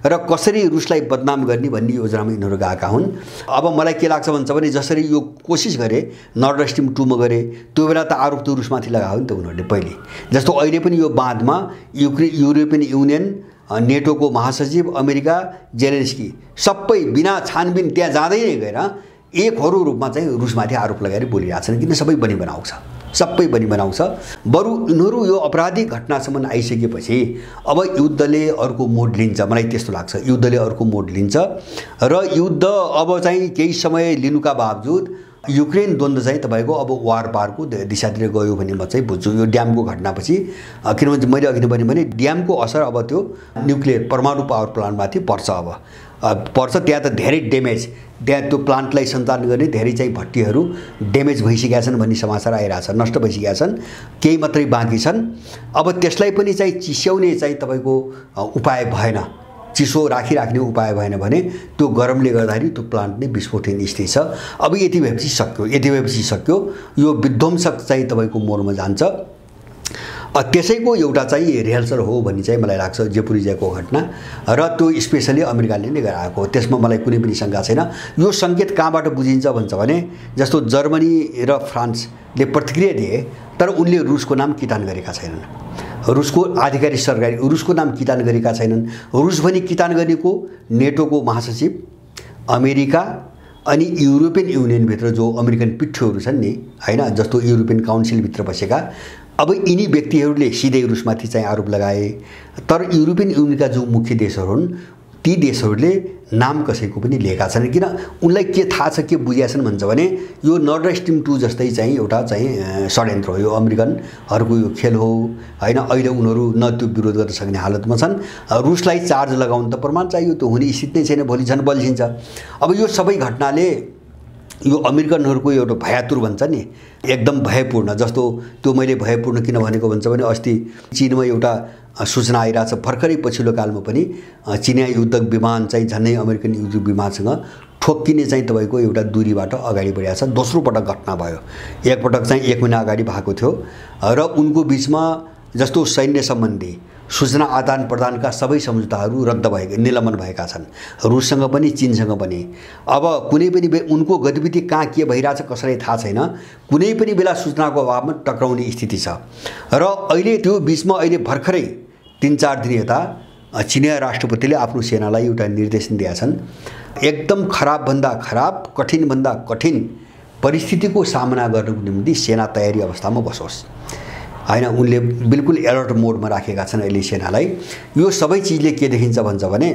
र कसरी रुसलाई बदनाम गर्ने भन्ने योजनामा यिनीहरू गएका हुन्। अब मलाई के लाग्छ भन्छ भने जसरी यो कोसिस गरे नर्ड स्ट्रिम 2 मा गरे त्यो बेला त आरोप त रुसमाथि लगायो नि त उनीहरूले पहिले। जस्तो अहिले पनि यो बाँधमा युरोपियन युनियन नेटोको महासचिव अमेरिका जेलेन्स्की सबै बिना छानबिन त्यहाँ जाँदै नै गएर एकहरू रूपमा चाहिँ रुसमाथि आरोप लगाएर बोलिरहेछन्। किन सबै बनी बनाउँछ सबै बनी बनाउँछ। बरु यिनीहरू यो अपराधिक घटनासम्म आइसकेपछि अब युद्धले अर्को मोड लिन्छ। मलाई त्यस्तो लाग्छ युद्धले अर्को मोड लिन्छ र युद्ध अब चाहिँ केही समय लिनुका बावजुद युक्रेन द्वन्द्व चाहिँ तपाईको अब वार पारको दिशातिर गयो भन्ने म चाहिँ बुझ्छु यो ड्यामको घटनापछि। किनभने मैले अघि नै भने ड्यामको असर अब त्यो न्युक्लियर परमाणु पावर प्लान्टमाथि पर्छ। अब पर्छ त्यहाँ त धेरै ड्यामेज त्यहाँ त्यो प्लान्टलाई सञ्चालन गर्ने धेरै चाहिँ भट्टीहरू ड्यामेज भइसकेका छन् भन्ने समाचार आइरहेछ। नष्ट भइसकेका छन् केही मात्रै बाँकी छन्। अब त्यसलाई पनि चाहिँ चिस्याउने चाहिँ तपाईको उपाय भएन चिसो राखिराख्ने उपाय भएन भने त्यो गरमले गर्दाखेरि त्यो प्लान्ट नै विस्फोट हुने स्थिति छ। अब यति भएपछि सक्यो यो विध्वंसक चाहिँ तपाईको मोडमा जान्छ। त्यसैको एउटा चाहिँ रिहर्सल हो भन्ने चाहिँ मलाई लाग्छ जेपुरिजाको घटना र त्यो स्पेसली अमेरिकाले नै गराएको हो। त्यसमा मलाई कुनै पनि शङ्का छैन। यो सङ्केत कहाँबाट बुझिन्छ भन्छ भने जस्तो जर्मनी र फ्रान्सले प्रतिक्रिया दिए तर उनले रुसको नाम किटान गरेका छैनन्। रुसको आधिकारिक सरकारी रुसको नाम किटान गरेका छैनन्। रुस भने किटान गरेको नेटोको महासचिव अमेरिका अनि युरोपियन युनियनभित्र जो अमेरिकन पिठ्ठुहरू छन् नि हैन जस्तो युरोपियन काउन्सिलभित्र बसेका अब यिनी व्यक्तिहरूले सिधै रुसमाथि चाहिँ आरोप लगाए। तर युरोपियन युनियनका जो मुख्य देशहरू हुन् ती देशहरूले नाम कसैको पनि लिएका छैनन्। किन उनलाई के थाहा छ के बुझेका छन् भन्छ भने यो नर्ड स्ट्रिम 2 जस्तै चाहिँ एउटा चाहिँ षड्यन्त्र हो। यो अमेरिकनहरूको यो खेल हो हैन। अहिले उनीहरू न त्यो विरोध गर्न सक्ने हालतमा छन्। रुसलाई चार्ज लगाउन त प्रमाण चाहियो त्यो हुने स्थिति नै छैन। भोलि झन् बल्झिन्छ। अब यो सबै घटनाले यो अमेरिकनहरूको एउटा भयातुर भन्छ नि एकदम भयपूर्ण जस्तो त्यो मैले भयपूर्ण किन भनेको भन्छ भने अस्ति चीनमा एउटा सूचना आइरहेछ भर्खरै पछिल्लो कालमा पनि चिनिया युद्धक विमान चाहिँ झन्नै अमेरिकन युद्ध विमानसँग ठोक्किने चाहिँ तपाईको एउटा दूरीबाट अगाडि बढेको छ। दोस्रो पटक घटना भयो। एक पटक चाहिँ 1 महिना अगाडि भएको थियो र उनको बीचमा जस्तो सैन्य सम्बन्धी सूचना आदान प्रदानका सबै सम्झौताहरू रद्द भएका निलम्बन भएका छन् रुससँग पनि चीनसँग पनि। अब कुनै पनि उनको गतिविधि कहाँ के भइरहेछ कसैलाई थाहा छैन। कुनै पनि बेला सूचनाको अभावमा टक्राउने स्थिति छ। र अहिले त्यो बीचमा अहिले भर्खरै 3-4 दिन यता चिनिया राष्ट्रपतिले आफ्नो सेनालाई एउटा निर्देशन दिएका छन् एकदम खराबभन्दा खराब कठिनभन्दा कठिन परिस्थितिको सामना गर्नको निम्ति सेना तयारी अवस्थामा बसोस् हैन। उनले बिल्कुल अलर्ट मोडमा राखेका छन् अहिले सेनालाई। यो सबै चिजले के देखिन्छ भन्छ भने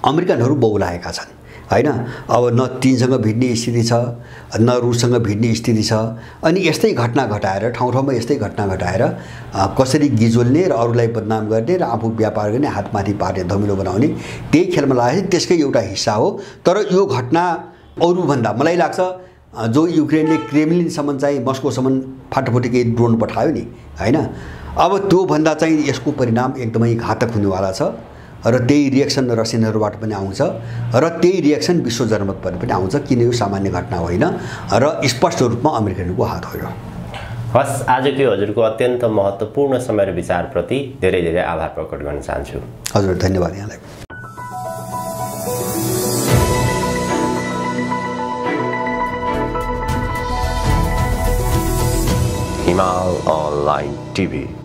अमेरिकनहरू बौलाएका छन् हैन। अब न चीनसँग भिड्ने स्थिति छ न रुससँग भिड्ने स्थिति छ। अनि यस्तै घटना घटाएर ठाउँ यस्तै घटना घटाएर कसरी गिजोल्ने र अरूलाई बदनाम गर्ने र आफू व्यापार गर्ने हातमाथि पार्ने धमिलो बनाउने त्यही खेलमा लागेको त्यसकै एउटा हिस्सा हो। तर यो घटना अरूभन्दा मलाई लाग्छ जो युक्रेनले क्रेमलिनसम्म चाहिँ मस्कोसम्म फाटोफुटी केही ड्रोन पठायो नि हैन अब त्यो भन्दा चाहिँ यसको परिणाम एकदमै घातक हुनेवाला छ। र त्यही रिएक्सन रसियनहरूबाट पनि आउँछ र त्यही रिएक्सन विश्व जनमतबाट पनि आउँछ, किन यो सामान्य घटना होइन र स्पष्ट रूपमा अमेरिकनको हात होइन। हस्, आजको हजुरको अत्यन्त महत्त्वपूर्ण समय र विचारप्रति धेरै धेरै आभार प्रकट गर्न चाहन्छु। हजुर, धन्यवाद यहाँलाई। हिमाल अनलाइन टिभी।